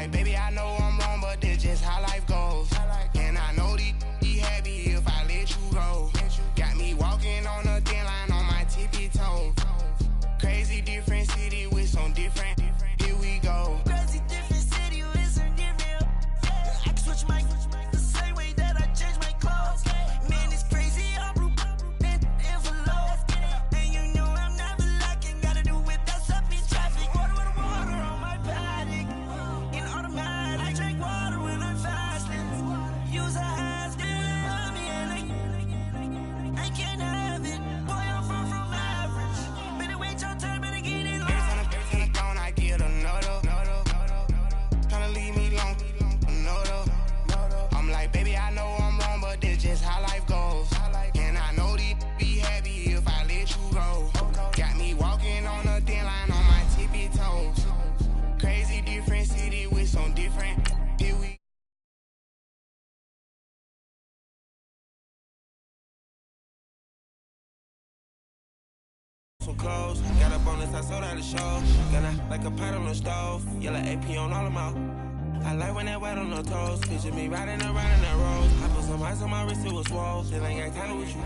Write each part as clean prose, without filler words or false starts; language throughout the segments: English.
like, baby, I know I'm wrong, but this just how life goes. And I know these be happy if I let you go. Got me walking on a thin line on my tippy toes. Crazy different city with some different. Here we go. Crazy different city with some different. I can switch my the same way that I change my clothes. Man, it's crazy. I'm blue and envelope. And you know I'm never lacking. Gotta do with that stuff in traffic. Water with water on my paddock. In automatic. I drink water when I'm fasting. Use a has been on me and I can't have it. Boy, I'm far from average. Better wait your turn, better get in line. Every time gone, I get another. Tryna leave me long, another. I'm like, baby, I know I'm wrong, but this just how life goes. And I know these be happy if I let you go. Got me walking on a thin line on my tippy toes. Crazy different city with some different. Here we some clothes, got up on this, I sold out the show. Got like a pot on the stove, yellow AP on all of my. I like when that wet on the toes. Picture me riding around in that road. I put some ice on my wrist, it was swole. Still ain't got time with you.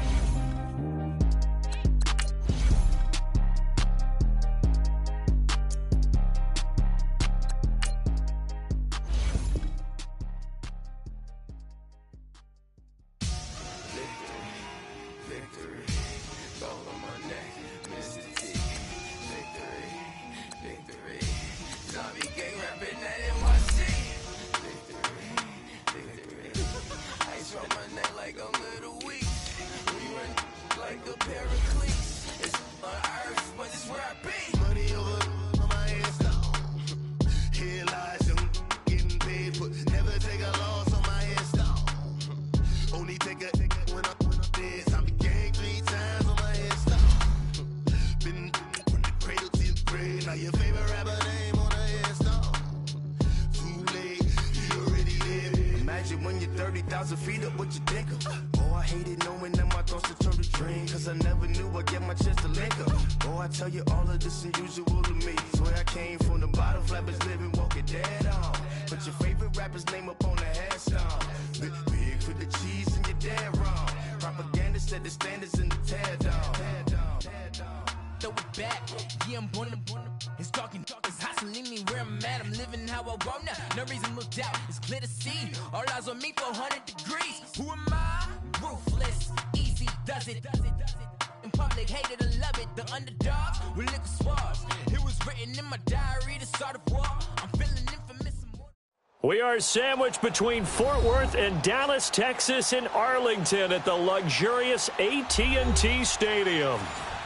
We are sandwiched between Fort Worth and Dallas, Texas, and Arlington at the luxurious AT&T Stadium.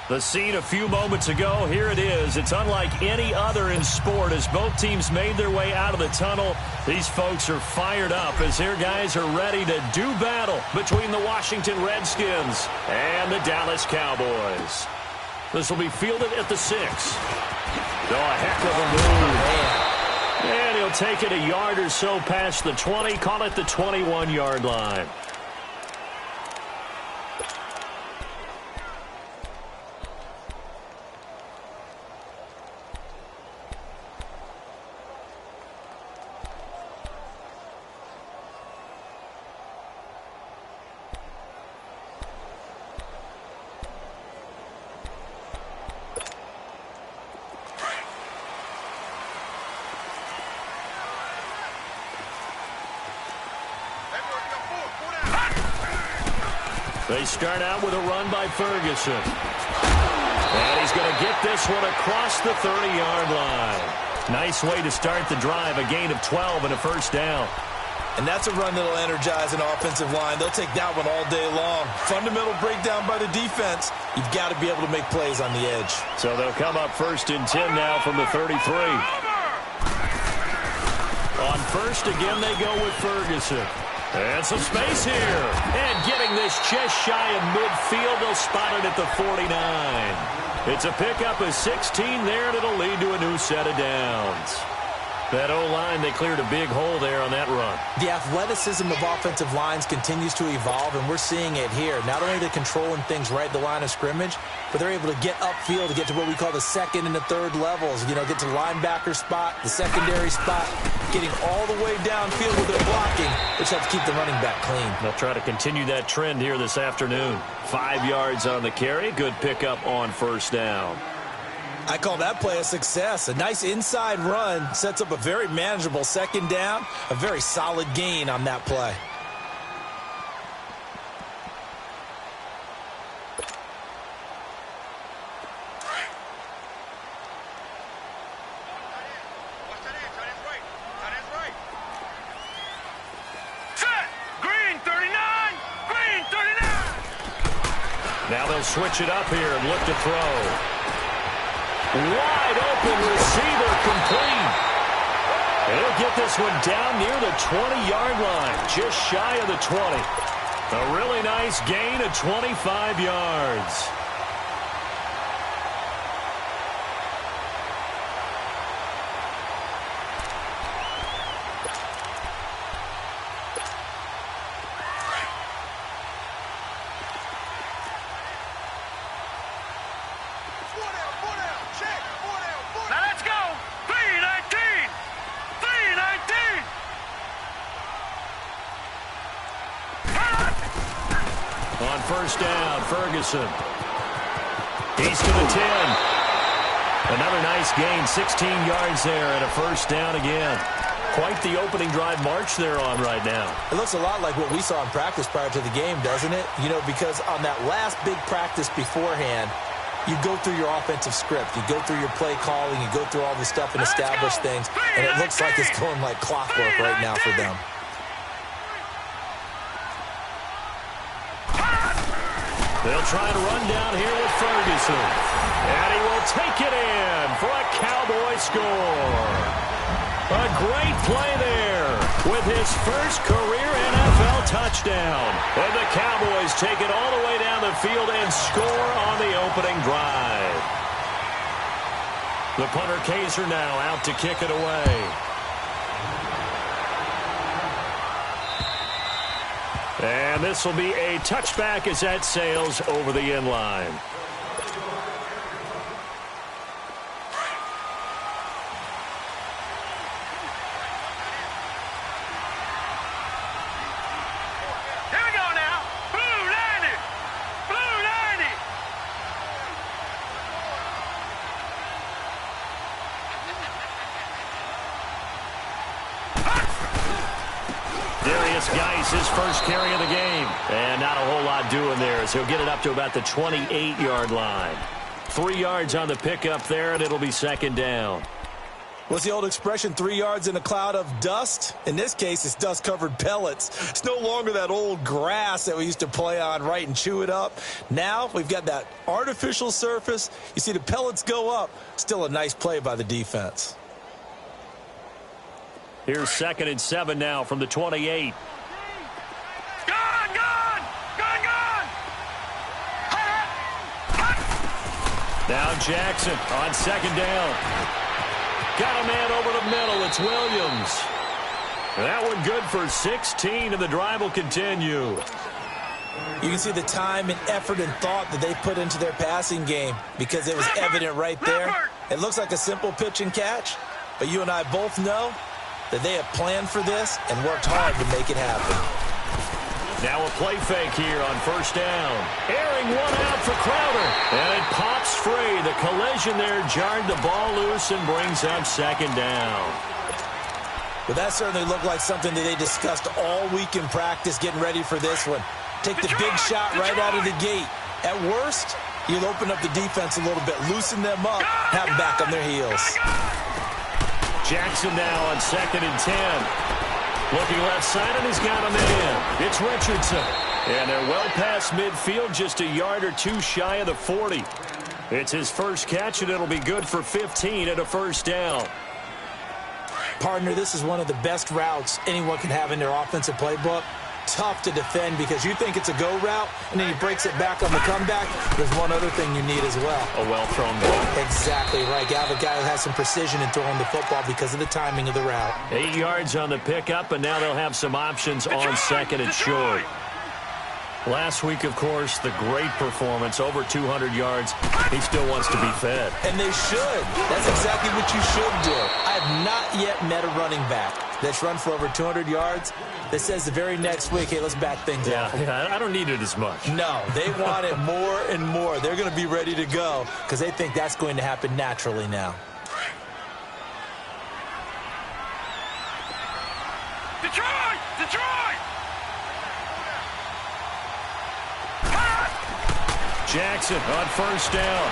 The scene a few moments ago, here it is. It's unlike any other in sport as both teams made their way out of the tunnel. These folks are fired up as their guys are ready to do battle between the Washington Redskins and the Dallas Cowboys. This will be fielded at the 6. Oh, a heck of a move. And he'll take it a yard or so past the 20, call it the 21-yard line. They start out with a run by Ferguson. And he's going to get this one across the 30-yard line. Nice way to start the drive, a gain of 12 and a first down. And that's a run that'll energize an offensive line. They'll take that one all day long. Fundamental breakdown by the defense. You've got to be able to make plays on the edge. So they'll come up 1st and 10 now from the 33. On first, again, they go with Ferguson. And some space here. And getting this just shy of midfield, they'll spot it at the 49. It's a pickup of 16 there, and it'll lead to a new set of downs. That O-line, they cleared a big hole there on that run. The athleticism of offensive lines continues to evolve, and we're seeing it here. Not only are they controlling things right at the line of scrimmage, but they're able to get upfield to get to what we call the second and the third levels. You know, get to the linebacker spot, the secondary spot, getting all the way downfield with their blocking, which helps keep the running back clean. They'll try to continue that trend here this afternoon. 5 yards on the carry. Good pickup on first down. I call that play a success. A nice inside run sets up a very manageable second down, a very solid gain on that play. Now they'll switch it up here and look to throw. Wide open receiver complete. And he'll get this one down near the 20-yard line, just shy of the 20. A really nice gain of 25 yards. On first down, Ferguson. He's to the 10. Another nice gain, 16 yards there and a first down again. Quite the opening drive march they're on right now. It looks a lot like what we saw in practice prior to the game, doesn't it? You know, because on that last big practice beforehand, you go through your offensive script. You go through your play calling. You go through all the stuff and establish things. And it looks like it's going like clockwork right now for them. They'll try to run down here with Ferguson. And he will take it in for a Cowboy score. A great play there with his first career NFL touchdown. And the Cowboys take it all the way down the field and score on the opening drive. The punter Kaiser now out to kick it away. And this will be a touchback as that sails over the end line. Here we go now. Blue 90. Blue 90. Darius Geis, his first carry of the game. And not a whole lot doing there as he'll get it up to about the 28-yard line. 3 yards on the pickup there, and it'll be second down. What's the old expression, 3 yards in a cloud of dust? In this case, it's dust-covered pellets. It's no longer that old grass that we used to play on, right, and chew it up. Now we've got that artificial surface. You see the pellets go up. Still a nice play by the defense. Here's 2nd and 7 now from the 28. Gone, gone. Gone, gone. Now Jackson on second down. Got a man over the middle. It's Williams. That one good for 16, and the drive will continue. You can see the time and effort and thought that they put into their passing game because it was evident right there. It looks like a simple pitch and catch, but you and I both know that they have planned for this and worked hard to make it happen. Now a play fake here on first down. Airing one out for Crowder. And it pops free. The collision there jarred the ball loose and brings up second down. Well, that certainly looked like something that they discussed all week in practice getting ready for this one. Take the big shot right out of the gate. At worst, you'll open up the defense a little bit, loosen them up, have them back on their heels. Jackson now on 2nd and 10. Looking left side, and he's got him in. It's Richardson. And they're well past midfield, just a yard or two shy of the 40. It's his first catch, and it'll be good for 15 and a first down. Partner, this is one of the best routes anyone can have in their offensive playbook. tough to defend because you think it's a go route, and then he breaks it back on the comeback. There's one other thing you need as well. A well-thrown ball. Exactly right. You have a guy who has some precision in throwing the football because of the timing of the route. 8 yards on the pickup, and now they'll have some options on second and short. Last week, of course, the great performance, over 200 yards. He still wants to be fed. And they should. That's exactly what you should do. I have not yet met a running back that's run for over 200 yards that says the very next week, hey, let's back things up. Yeah, I don't need it as much. No, they want it more and more. They're going to be ready to go because they think that's going to happen naturally now. Detroit! Detroit! Jackson on first down.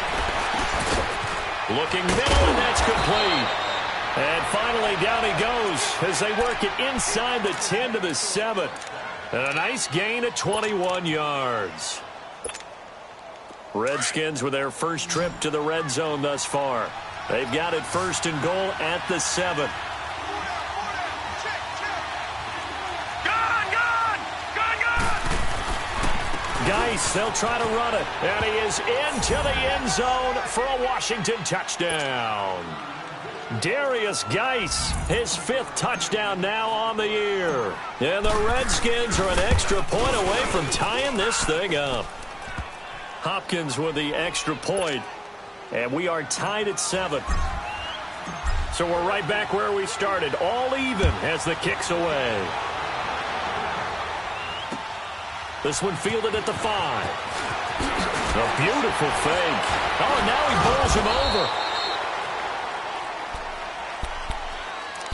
Looking middle, and that's complete. And finally, down he goes as they work it inside the 10 to the 7. And a nice gain of 21 yards. Redskins with their first trip to the red zone thus far. They've got it first and goal at the 7. Geis, they'll try to run it, and he is into the end zone for a Washington touchdown. Darius Geis, his 5th touchdown now on the year. And the Redskins are an extra point away from tying this thing up. Hopkins with the extra point, and we are tied at 7. So we're right back where we started, all even as the kick's away. This one fielded at the 5. A beautiful fake. Oh, and now he bowls him over.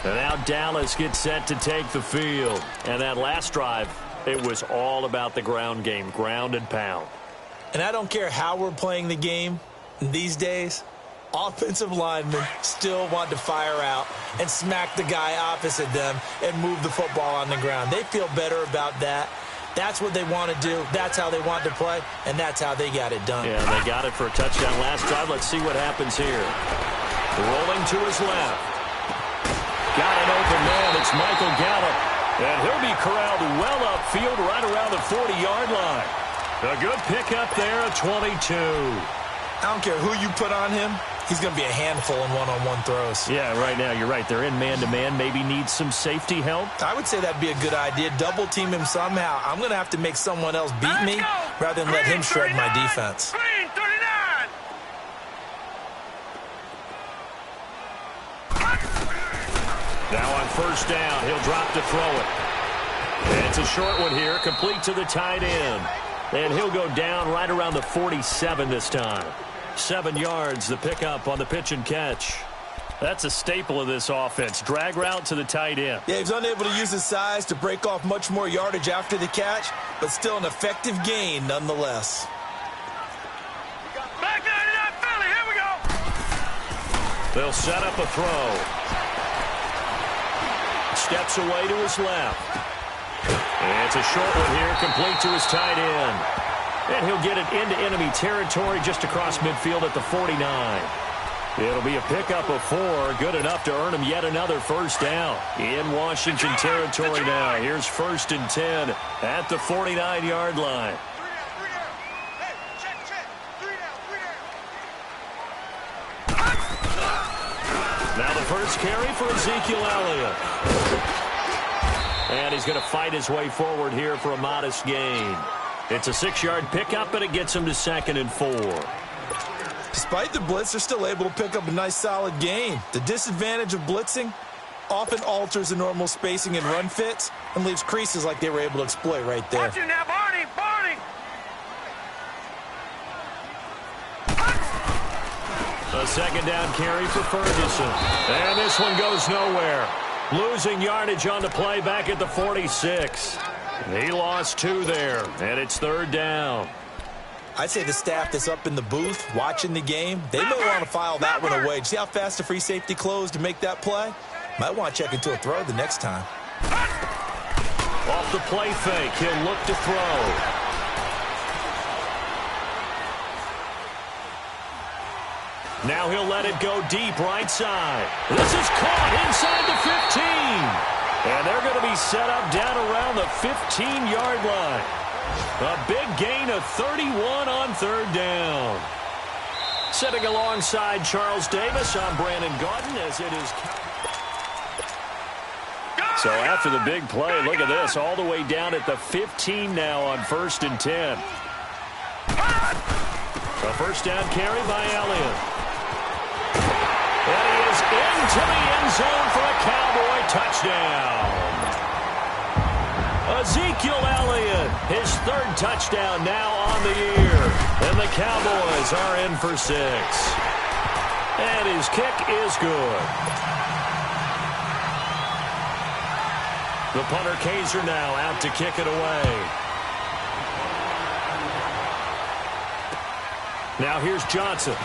And now Dallas gets set to take the field. And that last drive, it was all about the ground game, ground and pound. And I don't care how we're playing the game these days, offensive linemen still want to fire out and smack the guy opposite them and move the football on the ground. They feel better about that. That's what they want to do. That's how they want to play, and that's how they got it done. Yeah, they got it for a touchdown last drive. Let's see what happens here. Rolling to his left. Got an open man. It's Michael Gallup, and he'll be corralled well upfield right around the 40-yard line. A good pickup there at 22. I don't care who you put on him. He's going to be a handful in one-on-one throws. Yeah, right now, you're right. They're in man-to-man. Maybe need some safety help. I would say that'd be a good idea. Double-team him somehow. I'm going to have to make someone else beat me rather than let him shred my defense. Green 39! Now on first down, he'll drop to throw it. And it's a short one here, complete to the tight end. And he'll go down right around the 47 this time. 7 yards, the pickup on the pitch and catch. That's a staple of this offense. Drag route to the tight end. Yeah, he's unable to use his size to break off much more yardage after the catch, but still an effective gain nonetheless. Back 99 Philly, here we go! They'll set up a throw. Steps away to his left. And it's a short one here, complete to his tight end. And he'll get it into enemy territory just across midfield at the 49. It'll be a pickup of 4, good enough to earn him yet another first down. In Washington territory now. Here's first and 10 at the 49-yard line. Now the first carry for Ezekiel Elliott. And he's going to fight his way forward here for a modest gain. It's a 6-yard pickup, and it gets him to 2nd and 4. Despite the blitz, they're still able to pick up a nice, solid gain. The disadvantage of blitzing often alters the normal spacing and run fits and leaves creases like they were able to exploit right there. Watch you now, Barney! Barney! A 2nd down carry for Ferguson. And this one goes nowhere. Losing yardage on the play back at the 46. He lost 2 there, and it's 3rd down. I'd say the staff that's up in the booth watching the game, they may want to file that one away. See how fast the free safety closed to make that play? Might want to check into a throw the next time. Off the play fake, he'll look to throw. Now he'll let it go deep right side. This is caught inside the 15. And they're going to be set up down around the 15-yard line. A big gain of 31 on third down. Sitting alongside Charles Davis, I'm Brandon Gaudin as it is. So after the big play, look at this, all the way down at the 15 now on 1st and 10. A first down carry by Elliott. And he is into the end zone for a Cowboy touchdown. Ezekiel Elliott, his 3rd touchdown now on the year. And the Cowboys are in for 6. And his kick is good. The punter Kaiser now out to kick it away. Now here's Johnson.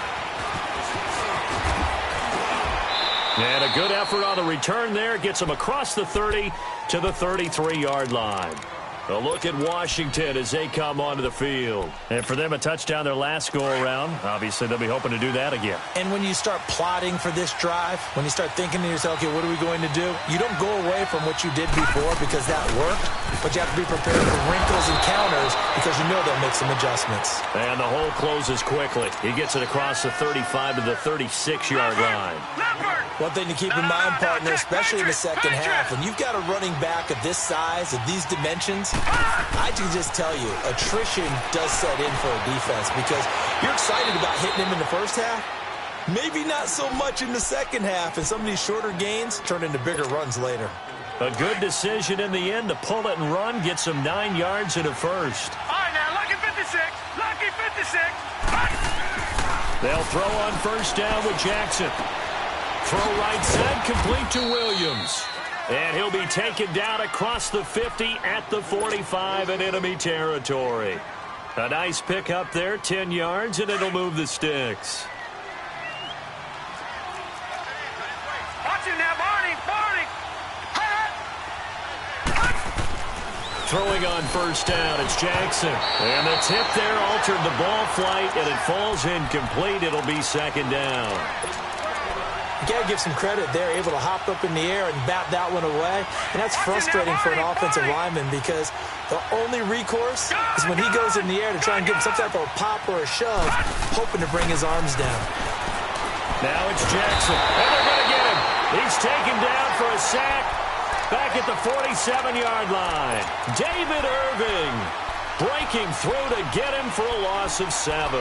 And a good effort on the return there. Gets him across the 30 to the 33-yard line. A look at Washington as they come onto the field. And for them, a touchdown their last go-around. Obviously, they'll be hoping to do that again. And when you start plotting for this drive, when you start thinking to yourself, okay, what are we going to do? You don't go away from what you did before because that worked, but you have to be prepared for wrinkles and counters because you know they'll make some adjustments. And the hole closes quickly. He gets it across the 35 to the 36-yard line. One thing to keep in mind, partner, especially in the second half, when you've got a running back of this size, of these dimensions, I can just tell you, attrition does set in for a defense because you're excited about hitting him in the first half. Maybe not so much in the second half, and some of these shorter gains turn into bigger runs later. A good decision in the end to pull it and run, gets him 9 yards and a first. All right, now, lucky 56. Lucky 56. They'll throw on first down with Jackson. Throw right side, complete to Williams. And he'll be taken down across the 50 at the 45 in enemy territory. A nice pick up there, 10 yards, and it'll move the sticks. Watch him now, Barney. Throwing on first down, it's Jackson. And the tip there altered the ball flight, and it falls incomplete. It'll be second down. You got to give some credit. They're able to hop up in the air and bat that one away. And that's frustrating for an offensive lineman because the only recourse is when he goes in the air to try and get some type of a pop or a shove, hoping to bring his arms down. Now it's Jackson. And they're going to get him. He's taken down for a sack back at the 47-yard line. David Irving breaking through to get him for a loss of 7.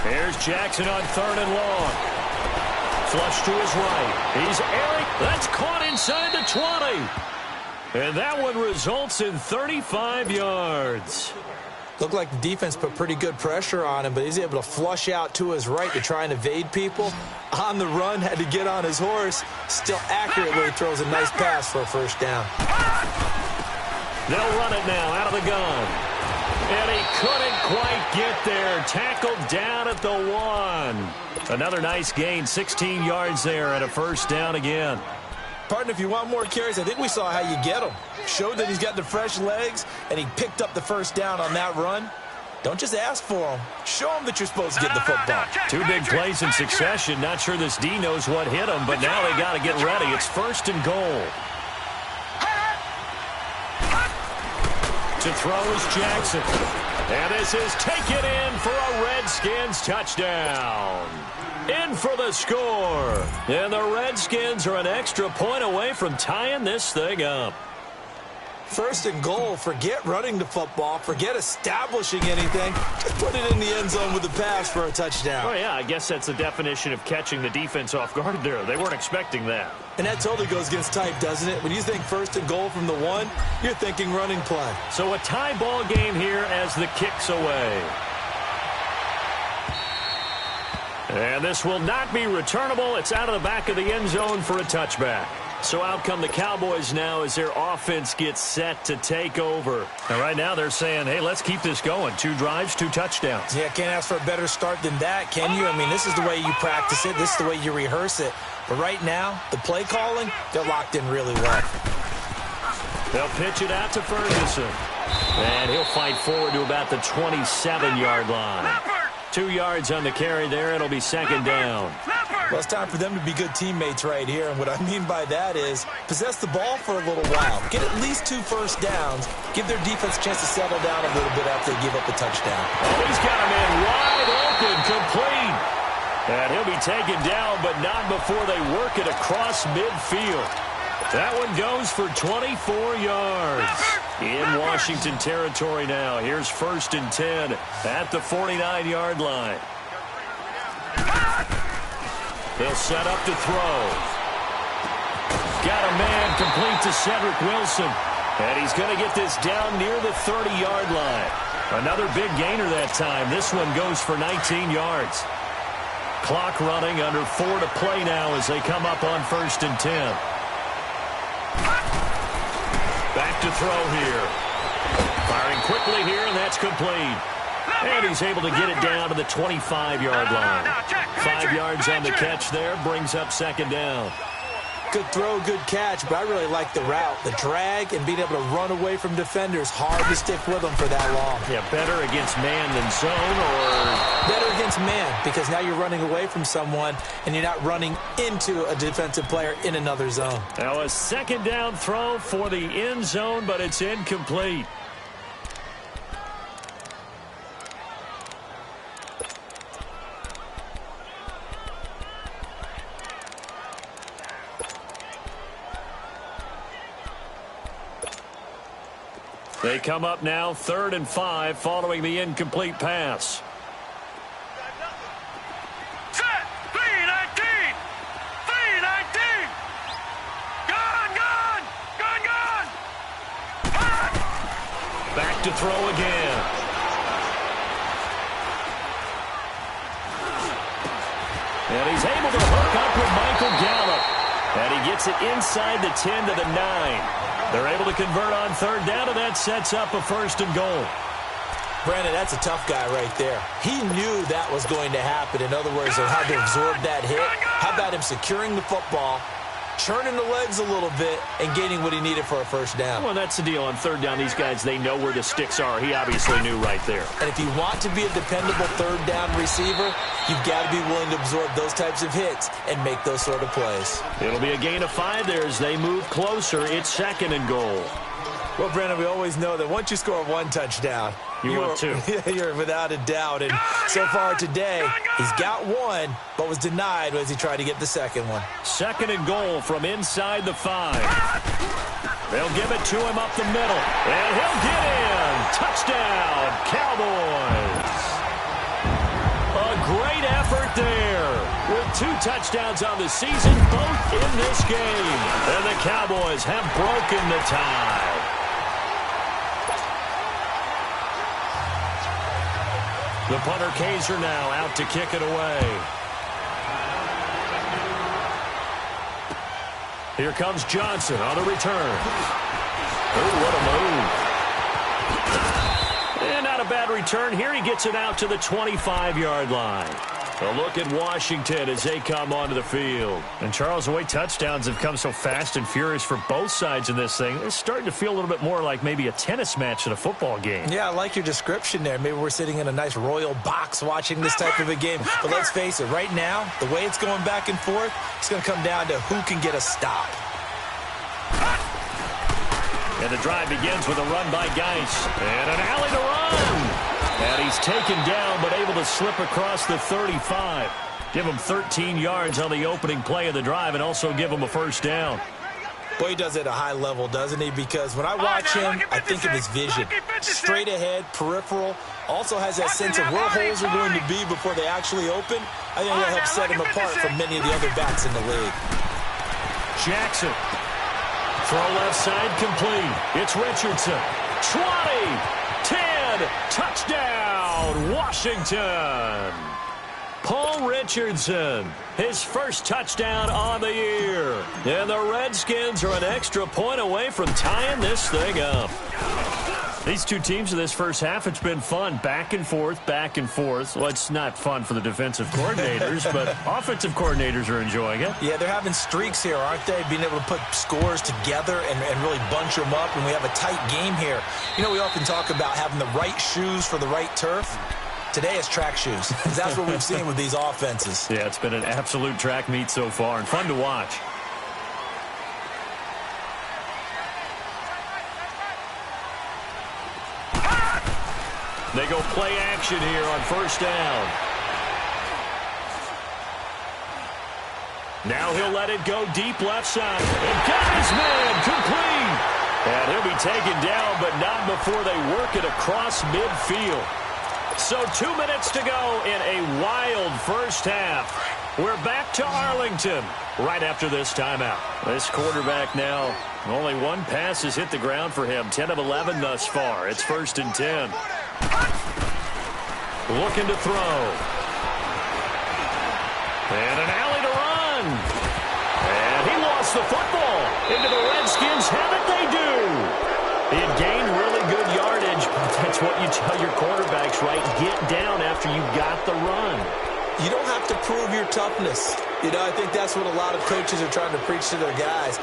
Here's Jackson on 3rd and long. Flush to his right. He's airing. That's caught inside the 20. And that one results in 35 yards. Looked like the defense put pretty good pressure on him, but he's able to flush out to his right to try and evade people. On the run, had to get on his horse. Still accurately throws a nice pass for a first down. They'll run it now out of the gun. And he couldn't quite get there. Tackled down at the 1. Another nice gain, 16 yards there and a first down again. Partner, if you want more carries, I think we saw how you get him. Showed that he's got the fresh legs, and he picked up the first down on that run. Don't just ask for him. Show him that you're supposed to get the football. 2 big plays in succession. Not sure this D knows what hit him, but now they got to get ready. It's 1st and goal. To throw is Jackson. And this is taken in for a Redskins touchdown. In for the score. And the Redskins are an extra point away from tying this thing up. 1st and goal. Forget running the football. Forget establishing anything. Just put it in the end zone with a pass for a touchdown. Oh, yeah, I guess that's the definition of catching the defense off guard there. They weren't expecting that. And that totally goes against type, doesn't it? When you think 1st and goal from the 1, you're thinking running play. So a tie ball game here as the kick's away. And this will not be returnable. It's out of the back of the end zone for a touchback. So out come the Cowboys now as their offense gets set to take over. And right now they're saying, hey, let's keep this going. 2 drives, 2 touchdowns. Yeah, can't ask for a better start than that, can you? I mean, this is the way you practice it. This is the way you rehearse it. But right now, the play calling, they're locked in really well. They'll pitch it out to Ferguson. And he'll fight forward to about the 27-yard line. 2 yards on the carry there. It'll be second down. Well, it's time for them to be good teammates right here. And what I mean by that is possess the ball for a little while. Get at least 2 first downs. Give their defense a chance to settle down a little bit after they give up the touchdown. Oh, he's got him in wide open, complete. And he'll be taken down, but not before they work it across midfield. That one goes for 24 yards. In Washington territory now. Here's 1st and 10 at the 49-yard line. They'll set up to throw. Got a man complete to Cedric Wilson. And he's going to get this down near the 30-yard line. Another big gainer that time. This one goes for 19 yards. Clock running, under 4 to play now as they come up on 1st and 10. Back to throw here. Firing quickly here, and that's complete. And he's able to get it down to the 25-yard line. 5 yards on the catch there, brings up second down. Good throw, good catch, but I really like the route. The drag and being able to run away from defenders. Hard to stick with them for that long. Yeah, better against man than zone, or... Better against man, because now you're running away from someone and you're not running into a defensive player in another zone. Now a second down throw for the end zone, but it's incomplete. They come up now 3rd and 5 following the incomplete pass. Set! 3-19! 3-19! Gone! Back to throw again. And he's able to hook up with Michael Gallup. And he gets it inside the 10 to the 9. They're able to convert on 3rd down, and that sets up a 1st and goal. Brandon, that's a tough guy right there. He knew that was going to happen. In other words, he'll have to absorb that hit. How about him securing the football, churning the legs a little bit, and gaining what he needed for a 1st down? Well, that's the deal. On 3rd down, these guys, they know where the sticks are. He obviously knew right there. And if you want to be a dependable 3rd down receiver, you've got to be willing to absorb those types of hits and make those sort of plays. It'll be a gain of 5 there as they move closer. It's 2nd and goal. Well, Brandon, we always know that once you score 1 touchdown, you want 2. You're without a doubt. And so far today, he's got 1, but was denied as he tried to get the 2nd one. 2nd and goal from inside the 5. They'll give it to him up the middle. And he'll get in. Touchdown, Cowboys. A great effort there. With 2 touchdowns on the season, both in this game. And the Cowboys have broken the tie. The punter Kaiser now out to kick it away. Here comes Johnson on the return. Oh, what a move. And not a bad return. Here he gets it out to the 25-yard line. A look at Washington as they come onto the field. And, Charles, the way touchdowns have come so fast and furious for both sides in this thing, it's starting to feel a little bit more like maybe a tennis match than a football game. Yeah, I like your description there. Maybe we're sitting in a nice royal box watching this type of a game. But let's face it, right now, the way it's going back and forth, it's going to come down to who can get a stop. And the drive begins with a run by Geis. And an alley to run. And he's taken down, but able to slip across the 35. Give him 13 yards on the opening play of the drive and also give him a 1st down. Boy, he does it at a high level, doesn't he? Because when I watch him, I think of his vision. Straight ahead, peripheral. Also has that sense of where holes are going to be before they actually open. I think that'll help set him apart from many of the other backs in the league. Jackson. Throw left side complete. It's Richardson. 20, 10, touchdown, Washington. Paul Richardson, his first touchdown on the year. And the Redskins are an extra point away from tying this thing up. These two teams in this first half, it's been fun. Back and forth, back and forth. Well, it's not fun for the defensive coordinators, but offensive coordinators are enjoying it. Yeah, they're having streaks here, aren't they? Being able to put scores together and really bunch them up, and we have a tight game here. You know, we often talk about having the right shoes for the right turf. Today it's track shoes. That's what we've seen with these offenses. Yeah, it's been an absolute track meet so far and fun to watch. They go play action here on first down. Now he'll let it go deep left side. And got his man complete. And he'll be taken down, but not before they work it across midfield. So 2 minutes to go in a wild first half. We're back to Arlington right after this timeout. This quarterback now, only one pass has hit the ground for him. 10 of 11 thus far. It's 1st and 10. Looking to throw. And an alley to run. And he lost the football. Into the Redskins have it, they do. He had gained really good yardage. That's what you tell your quarterbacks, right? Get down after you got the run. You don't have to prove your toughness. You know, I think that's what a lot of coaches are trying to preach to their guys.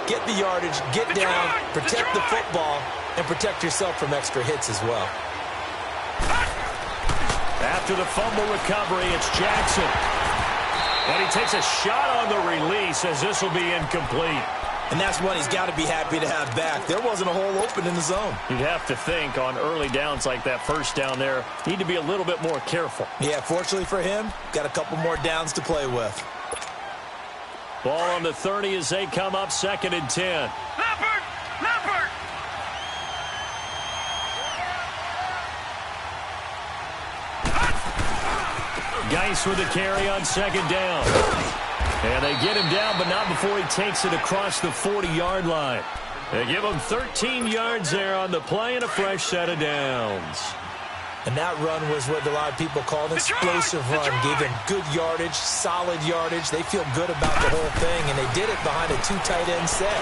Get the yardage, get down, protect the football, and protect yourself from extra hits as well. After the fumble recovery, it's Jackson. And he takes a shot on the release as this will be incomplete. And that's one he's got to be happy to have back. There wasn't a hole open in the zone. You'd have to think on early downs like that first down there, need to be a little bit more careful. Yeah, fortunately for him, got a couple more downs to play with. Ball on the 30 as they come up 2nd and 10. Leopard! Leopard! Geis with the carry on 2nd down. And they get him down, but not before he takes it across the 40-yard line. They give him 13 yards there on the play and a fresh set of downs. And that run was what a lot of people call an explosive run. Gave them good yardage, solid yardage. They feel good about the whole thing, and they did it behind a 2 tight end set.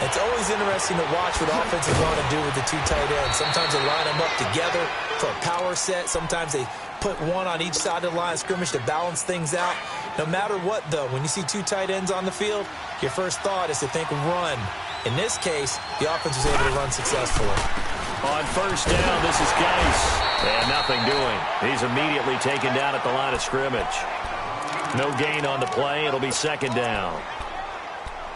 It's always interesting to watch what offenses want to do with the 2 tight ends. Sometimes they line them up together for a power set. Sometimes they put one on each side of the line of scrimmage to balance things out. No matter what, though, when you see 2 tight ends on the field, your first thought is to think run. In this case, the offense was able to run successfully. On first down, this is Geis. And nothing doing. He's immediately taken down at the line of scrimmage. No gain on the play. It'll be 2nd down.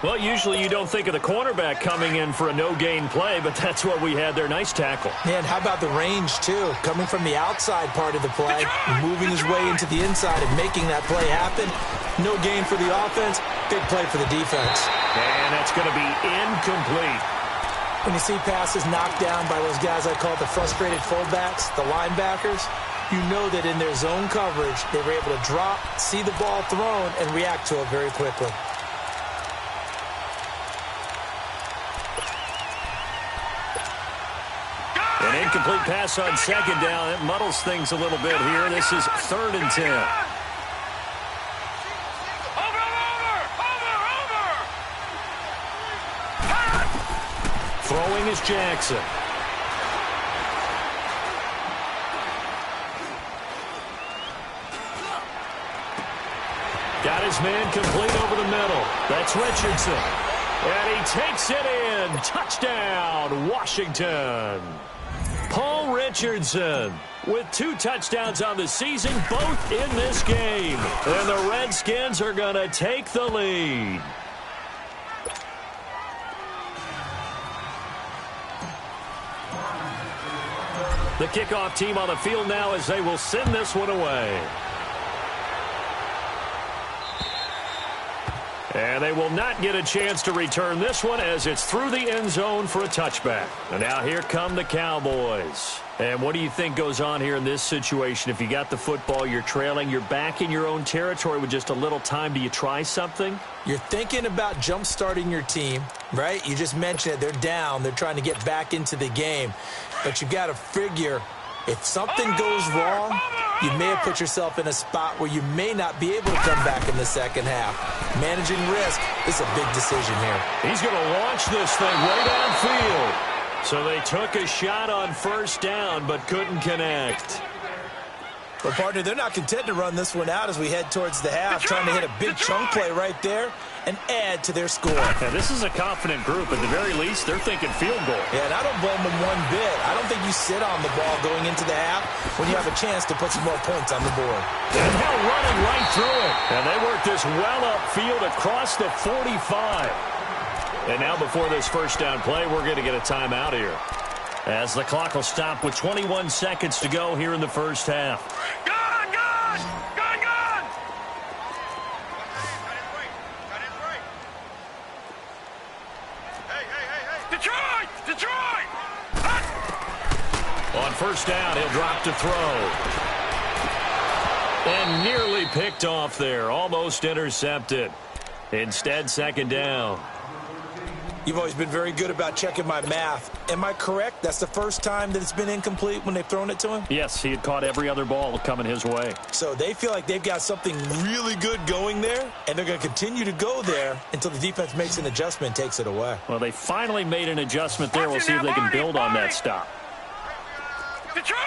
Well, usually you don't think of the cornerback coming in for a no-gain play, but that's what we had there. Nice tackle. And how about the range, too? Coming from the outside part of the play, moving his way into the inside and making that play happen. No gain for the offense, big play for the defense. And that's going to be incomplete. When you see passes knocked down by those guys I call the frustrated fullbacks, the linebackers, you know that in their zone coverage, they were able to drop, see the ball thrown, and react to it very quickly. An incomplete pass on 2nd down. It muddles things a little bit here. This is 3rd and 10. Throwing is Jackson. Got his man complete over the middle. That's Richardson. And he takes it in. Touchdown, Washington. Paul Richardson with 2 touchdowns on the season, both in this game. And the Redskins are going to take the lead. The kickoff team on the field now as they will send this one away. And they will not get a chance to return this one as it's through the end zone for a touchback. And now here come the Cowboys. And what do you think goes on here in this situation? If you got the football, you're trailing, you're back in your own territory with just a little time. Do you try something? You're thinking about jump-starting your team, right? You just mentioned it. They're down. They're trying to get back into the game. But you've got to figure If something goes wrong, you may have put yourself in a spot where you may not be able to come back in the second half. Managing risk is a big decision here. He's going to launch this thing way downfield. So they took a shot on first down, but couldn't connect. But, partner, they're not content to run this one out as we head towards the half, trying to hit a big chunk play right there and add to their score. Now, this is a confident group. At the very least, they're thinking field goal. Yeah, and I don't blame them one bit. I don't think you sit on the ball going into the half when you have a chance to put some more points on the board. And now running right through it. And they work this well upfield across the 45. And now before this first down play, we're going to get a timeout here, as the clock will stop with 21 seconds to go here in the first half. Gun! Detroit! On first down, he'll drop to throw. And nearly picked off there. Almost intercepted. Instead, second down. You've always been very good about checking my math. Am I correct? That's the first time that it's been incomplete when they've thrown it to him? Yes, he had caught every other ball coming his way. So they feel like they've got something really good going there, and they're going to continue to go there until the defense makes an adjustment and takes it away. Well, they finally made an adjustment there. We'll see if they can build on that stop. Detroit!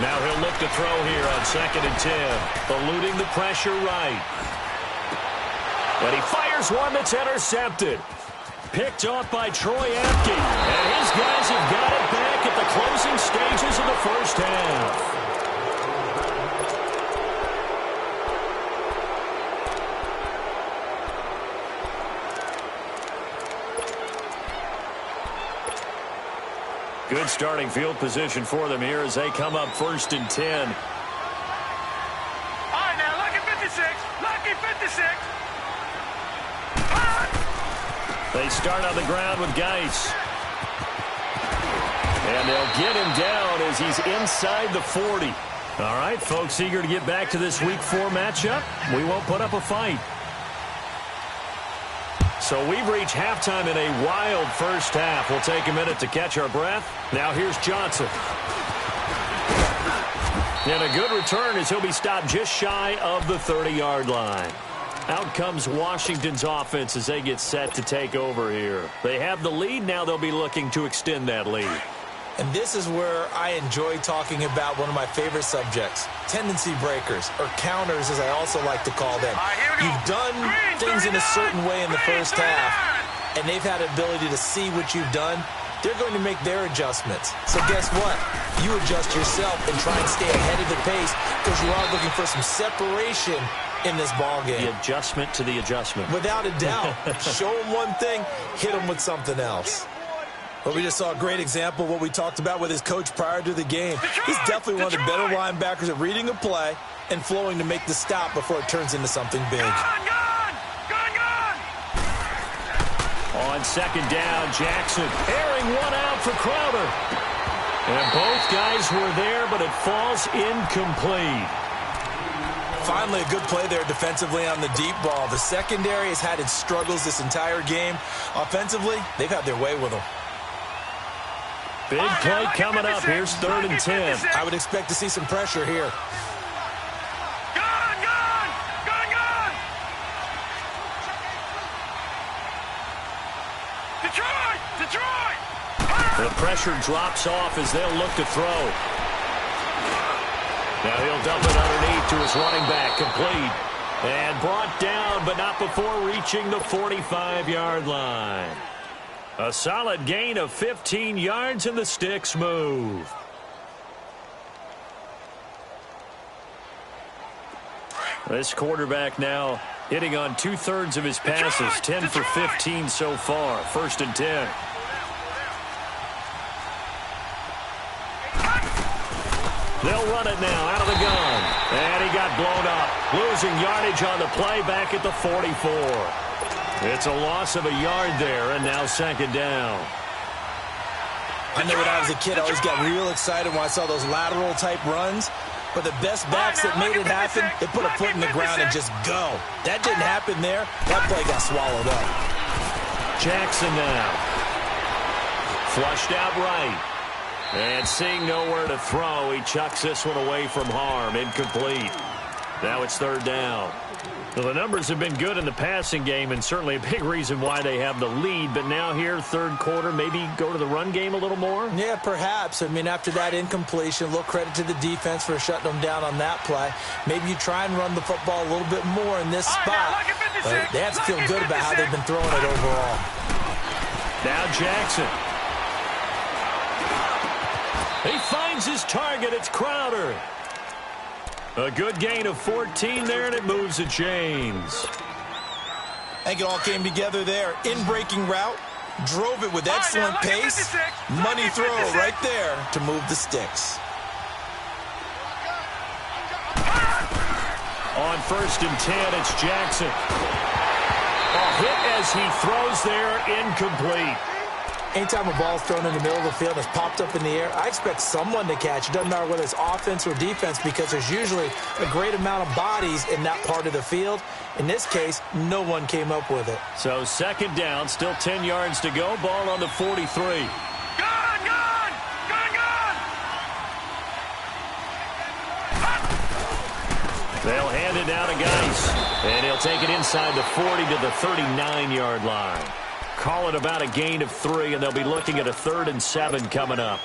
Now he'll look to throw here on 2nd and 10. Eluding the pressure right. But he fires one that's intercepted. Picked off by Troy Apke. And his guys have got it back at the closing stages of the first half. Good starting field position for them here as they come up 1st and 10. All right, now, lucky 56. They start on the ground with Geis. And they'll get him down as he's inside the 40. All right, folks, eager to get back to this Week 4 matchup. We won't put up a fight. So we've reached halftime in a wild first half. We'll take a minute to catch our breath. Now here's Johnson. And a good return as he'll be stopped just shy of the 30-yard line. Out comes Washington's offense as they get set to take over here. They have the lead. Now they'll be looking to extend that lead. And this is where I enjoy talking about one of my favorite subjects, tendency breakers, or counters as I also like to call them. You've done things in a certain way in the first half, and they've had the ability to see what you've done. They're going to make their adjustments. So guess what? You adjust yourself and try and stay ahead of the pace because you are looking for some separation in this ball game. The adjustment to the adjustment. Without a doubt. Show them one thing, hit them with something else. Well, we just saw a great example of what we talked about with his coach prior to the game. He's definitely one of the better linebackers at reading a play and flowing to make the stop before it turns into something big. On 2nd down, Jackson airing one out for Crowder. And both guys were there, but it falls incomplete. Finally, a good play there defensively on the deep ball. The secondary has had its struggles this entire game. Offensively, they've had their way with them. Big play coming up. Here's 3rd and 10. I would expect to see some pressure here. Gun! Detroit! The pressure drops off as they'll look to throw. Now he'll dump it underneath to his running back. Complete. And brought down, but not before reaching the 45-yard line. A solid gain of 15 yards, and the sticks move. This quarterback now hitting on 2/3 of his passes, 10 for 15 so far. 1st and 10. They'll run it now out of the gun. And he got blown up. Losing yardage on the play back at the 44. It's a loss of a yard there, and now 2nd down. I know when I was a kid, I always got real excited when I saw those lateral-type runs. But the best backs that made it happen, they put a foot in the ground and just go. That didn't happen there. That play got swallowed up. Jackson now. Flushed out right. And seeing nowhere to throw, he chucks this one away from harm. Incomplete. Now it's third down. Well, the numbers have been good in the passing game, and certainly a big reason why they have the lead. But now here, third quarter, maybe go to the run game a little more? Yeah, perhaps. I mean, after that incompletion, a little credit to the defense for shutting them down on that play. Maybe you try and run the football a little bit more in this spot. But they have to feel good about how they've been throwing it overall. Now Jackson. He finds his target. It's Crowder. A good gain of 14 there, and it moves the chains. I think it all came together there. In-breaking route, drove it with excellent pace. Money throw right there to move the sticks. On 1st and 10, it's Jackson. A hit as he throws there, incomplete. Anytime a ball's thrown in the middle of the field that's popped up in the air, I expect someone to catch. It doesn't matter whether it's offense or defense, because there's usually a great amount of bodies in that part of the field. In this case, no one came up with it. So second down, still 10 yards to go. Ball on the 43. Gone! They'll hand it down to Geis, and he'll take it inside the 40 to the 39-yard line. Call it about a gain of 3, and they'll be looking at a 3rd and 7 coming up.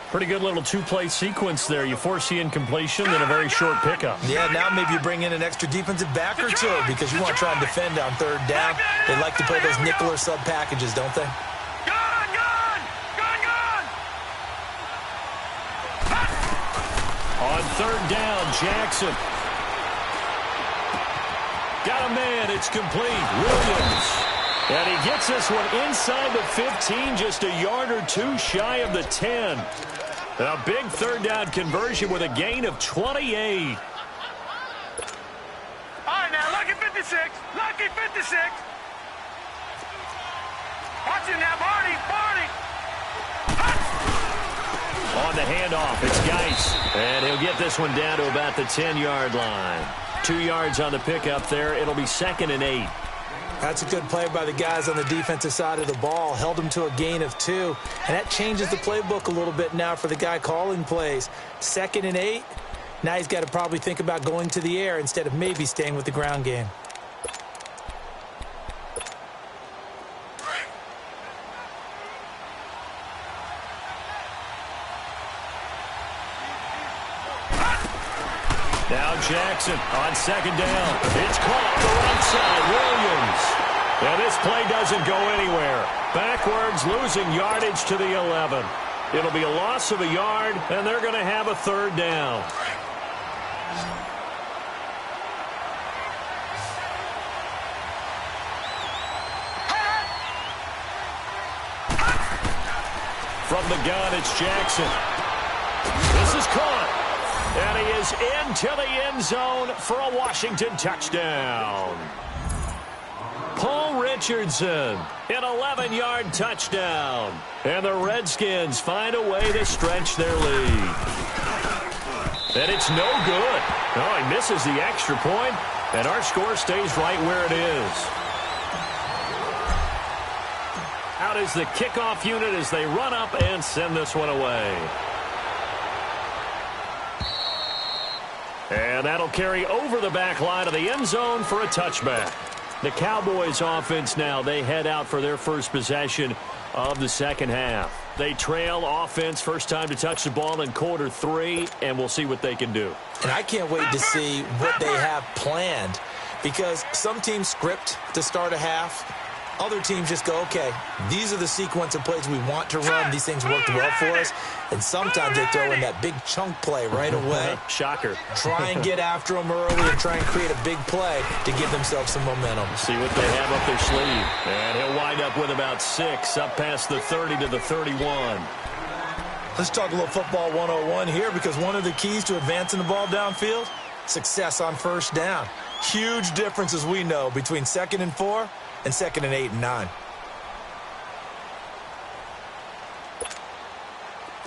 Pretty good little two-play sequence there. You force the incompletion, then a very short pickup. Yeah, now maybe you bring in an extra defensive back or two because you want to try and defend on 3rd down. They like to play those nickel or sub packages, don't they? On 3rd down, Jackson. Got a man. It's complete. Williams. And he gets this one inside the 15, just a yard or two shy of the 10. A big 3rd down conversion with a gain of 28. All right, now, lucky 56. Lucky 56. Watch it now, Barney. On the handoff, it's Geis. And he'll get this one down to about the 10-yard line. 2 yards on the pickup there. It'll be 2nd and 8. That's a good play by the guys on the defensive side of the ball. Held them to a gain of 2. And that changes the playbook a little bit now for the guy calling plays. 2nd and 8. Now he's got to probably think about going to the air instead of maybe staying with the ground game. Now Jackson on 2nd down. It's caught the right side. Williams. And this play doesn't go anywhere. Backwards, losing yardage to the 11. It'll be a loss of a yard, and they're going to have a 3rd down. From the gun, it's Jackson. This is caught. And he is into the end zone for a Washington touchdown. Paul Richardson, an 11-yard touchdown. And the Redskins find a way to stretch their lead. And it's no good. Oh, he misses the extra point, and our score stays right where it is. Out is the kickoff unit as they run up and send this one away. And that'll carry over the back line of the end zone for a touchback. The Cowboys offense now, they head out for their first possession of the second half. They trail offense, first time to touch the ball in quarter 3, and we'll see what they can do. And I can't wait to see what they have planned, because some teams script to start a half. Other teams just go, okay, these are the sequence of plays we want to run. These things worked well for us. And sometimes they throw in that big chunk play right away. Shocker. Try and get after them early and try and create a big play to give themselves some momentum. See what they have up their sleeve. And he'll wind up with about 6 up past the 30 to the 31. Let's talk a little football 101 here, because one of the keys to advancing the ball downfield, success on first down. Huge difference, as we know, between 2nd and 4 and 2nd and 8 and 9.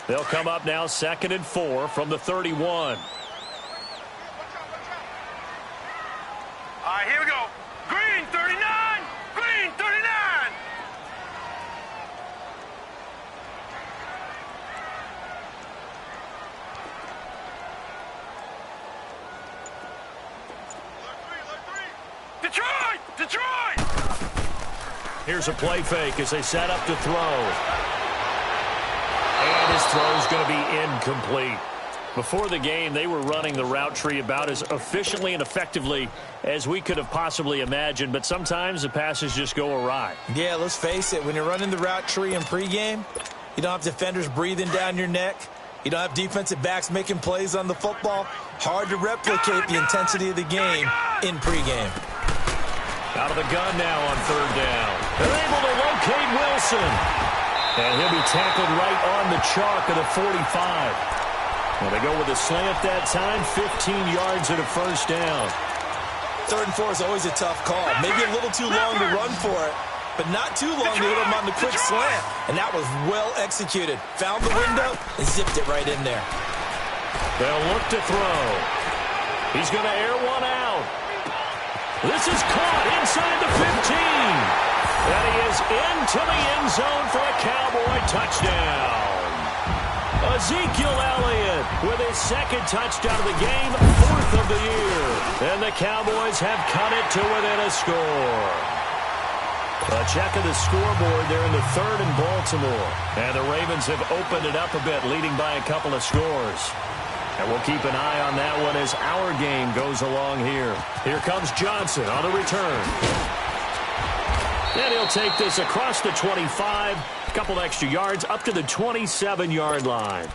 They'll come up now 2nd and 4 from the 31. All right, here we go. Green 39. Green 39. Detroit! Here's a play fake as they set up to throw. And his throw is going to be incomplete. Before the game, they were running the route tree about as efficiently and effectively as we could have possibly imagined, but sometimes the passes just go awry. Yeah, let's face it. When you're running the route tree in pregame, you don't have defenders breathing down your neck. You don't have defensive backs making plays on the football. Hard to replicate the intensity of the game in pregame. Out of the gun now on third down. They're able to locate Wilson. And he'll be tackled right on the chalk of the 45. Well, they go with a slant that time, 15 yards and a first down. 3rd and 4 is always a tough call. Maybe a little too long to run for it, but not too long to hit him on the quick slant. And that was well executed. Found the window and zipped it right in there. They'll look to throw. He's going to air one out. This is caught inside the 15. And he is into the end zone for a Cowboy touchdown. Ezekiel Elliott with his 2nd touchdown of the game, 4th of the year. And the Cowboys have cut it to within a score. A check of the scoreboard there in the 3rd in Baltimore. And the Ravens have opened it up a bit, leading by a couple of scores. And we'll keep an eye on that one as our game goes along here. Here comes Johnson on the return. And he'll take this across the 25, a couple extra yards, up to the 27-yard line.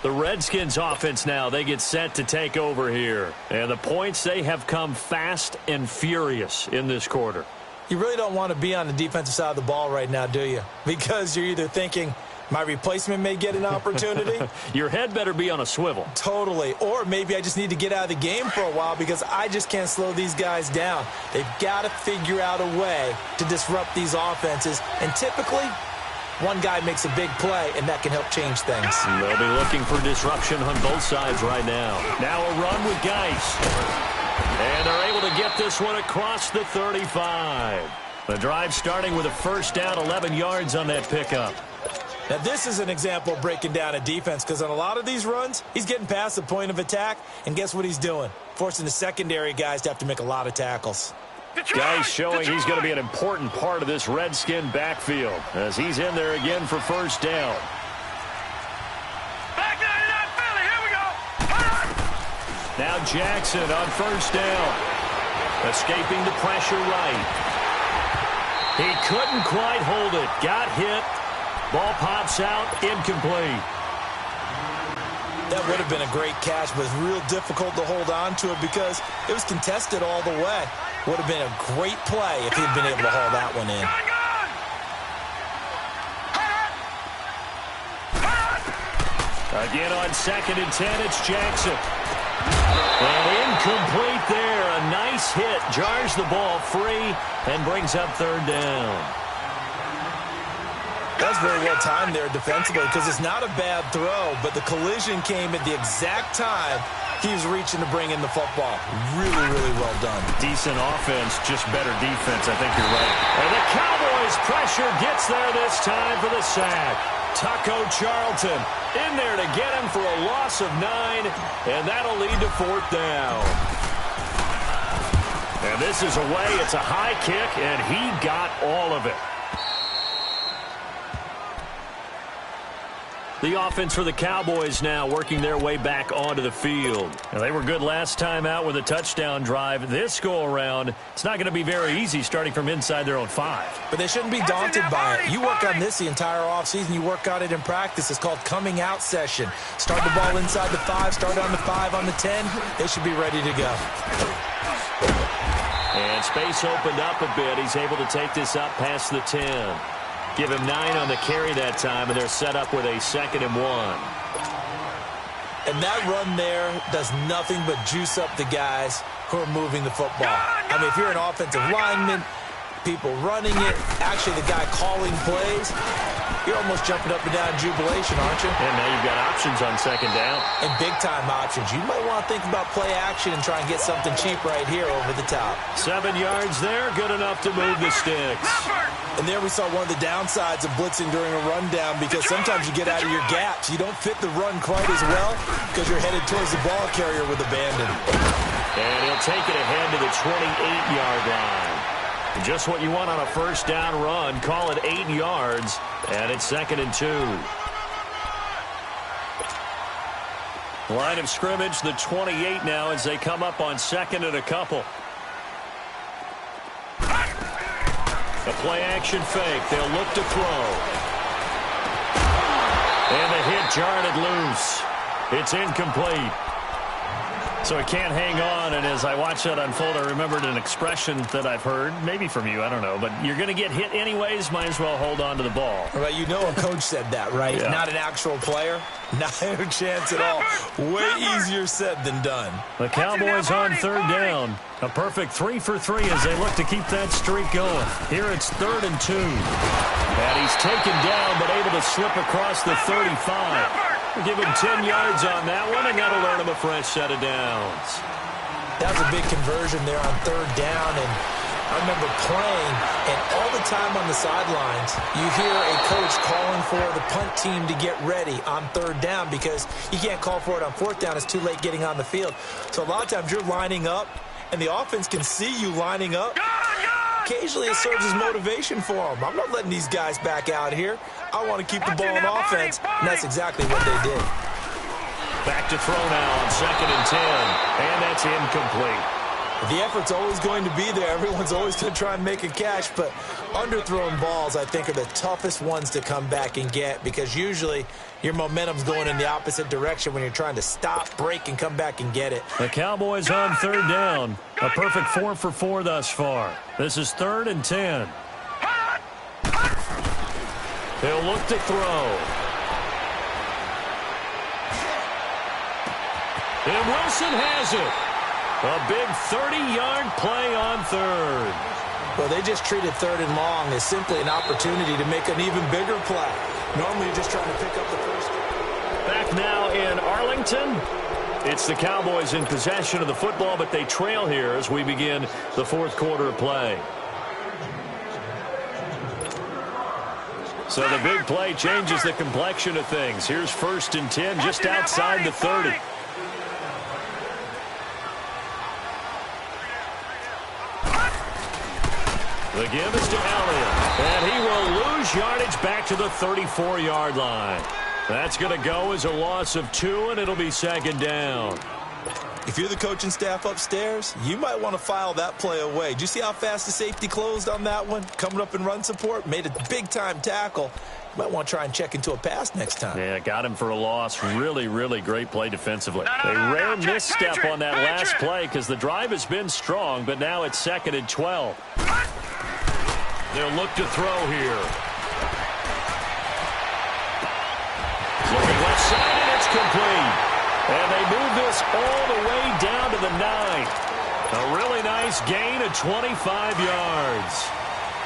The Redskins offense now, they get set to take over here. And the points, they have come fast and furious in this quarter. You really don't want to be on the defensive side of the ball right now, do you? Because you're either thinking, my replacement may get an opportunity. Your head better be on a swivel. Totally. Or maybe I just need to get out of the game for a while because I just can't slow these guys down. They've got to figure out a way to disrupt these offenses. And typically, one guy makes a big play, and that can help change things. They'll be looking for disruption on both sides right now. Now a run with Geist. And they're able to get this one across the 35. The drive starting with a first down, 11 yards on that pickup. Now, this is an example of breaking down a defense because on a lot of these runs, he's getting past the point of attack, and guess what he's doing? Forcing the secondary guys to have to make a lot of tackles. Geist showing he's going to be an important part of this Redskin backfield as he's in there again for first down. Back 99 Philly, here we go. Now Jackson on first down. Escaping the pressure right. He couldn't quite hold it. Got hit. Ball pops out, incomplete. That would have been a great catch, but it's real difficult to hold on to it because it was contested all the way. Would have been a great play if he'd been able to haul that one in. Again on 2nd and 10, it's Jackson. And incomplete there. A nice hit. Jars the ball free and brings up 3rd down. That's very well timed there defensively because it's not a bad throw, but the collision came at the exact time he was reaching to bring in the football. Really, really well done. Decent offense, just better defense. I think you're right. And the Cowboys' pressure gets there this time for the sack. Taco Charlton in there to get him for a loss of 9, and that'll lead to 4th down. And this is away. It's a high kick, and he got all of it. The offense for the Cowboys now working their way back onto the field. And they were good last time out with a touchdown drive. This go-around, it's not going to be very easy starting from inside their own 5. But they shouldn't be daunted by it. You work on this the entire offseason. You work on it in practice. It's called coming out session. Start the ball inside the 5, start on the 5, on the 10. They should be ready to go. And space opened up a bit. He's able to take this up past the 10. Give him 9 on the carry that time, and they're set up with a 2nd and 1. And that run there does nothing but juice up the guys who are moving the football. I mean, if you're an offensive lineman, people running it, actually the guy calling plays, you're almost jumping up and down in jubilation, aren't you? And now you've got options on 2nd down. And big-time options. You might want to think about play action and try and get something cheap right here over the top. 7 yards there, good enough to move the sticks. And there we saw one of the downsides of blitzing during a rundown because sometimes you get out of your gaps. You don't fit the run quite as well because you're headed towards the ball carrier with abandon. And he'll take it ahead to the 28-yard line. Just what you want on a first down run. Call it 8 yards, and it's 2nd and 2. Line of scrimmage, the 28 now as they come up on 2nd and a couple. A play-action fake. They'll look to throw. And the hit jarred it loose. It's incomplete. So it can't hang on, and as I watched that unfold, I remembered an expression that I've heard, maybe from you, I don't know, but you're going to get hit anyways, might as well hold on to the ball. Right, you know a coach said that, right? Yeah. Not an actual player. Not a chance at all. Way easier said than done. The Cowboys on 3rd down. A perfect 3 for 3 as they look to keep that streak going. Here it's 3rd and 2. And he's taken down, but able to slip across the 35. Give him 10 yards on that one, and that'll earn him a fresh set of downs. That was a big conversion there on 3rd down, and I remember playing, and all the time on the sidelines, you hear a coach calling for the punt team to get ready on 3rd down because you can't call for it on 4th down. It's too late getting on the field. So a lot of times you're lining up, and the offense can see you lining up. Occasionally it serves as motivation for them. I'm not letting these guys back out here. I want to keep the ball in offense, and that's exactly what they did. Back to throw now on 2nd and 10, and that's incomplete. The effort's always going to be there. Everyone's always going to try and make a catch, but underthrown balls, I think, are the toughest ones to come back and get because usually your momentum's going in the opposite direction when you're trying to stop, break, and come back and get it. The Cowboys on 3rd down. A perfect 4 for 4 thus far. This is 3rd and 10. They'll look to throw. And Wilson has it. A big 30-yard play on 3rd. Well, they just treated 3rd and long as simply an opportunity to make an even bigger play. Normally, you're just trying to pick up the first. Back now in Arlington. It's the Cowboys in possession of the football, but they trail here as we begin the 4th quarter of play. So the big play changes the complexion of things. Here's 1st and 10 just outside the 30. The give is to Elliott, and he will lose yardage back to the 34-yard line. That's going to go as a loss of 2, and it'll be 2nd down. If you're the coaching staff upstairs, you might want to file that play away. Did you see how fast the safety closed on that one? Coming up in run support, made a big-time tackle. You might want to try and check into a pass next time. Yeah, got him for a loss. Really, really great play defensively. A rare misstep on that last play because the drive has been strong, but now it's 2nd and 12. They'll look to throw here. Looking left side, and it's complete. And they move this all the way down to the 9. A really nice gain of 25 yards.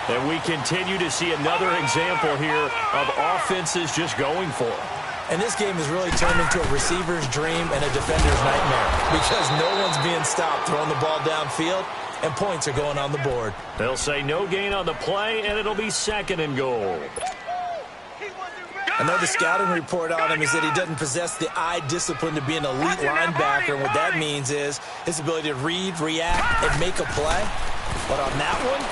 And we continue to see another example here of offenses just going for it. And this game has really turned into a receiver's dream and a defender's nightmare because no one's being stopped throwing the ball downfield, and points are going on the board. They'll say no gain on the play, and it'll be 2nd and goal. Another scouting report on him is that he doesn't possess the eye discipline to be an elite linebacker, and what that means is his ability to read, react, and make a play. But on that one,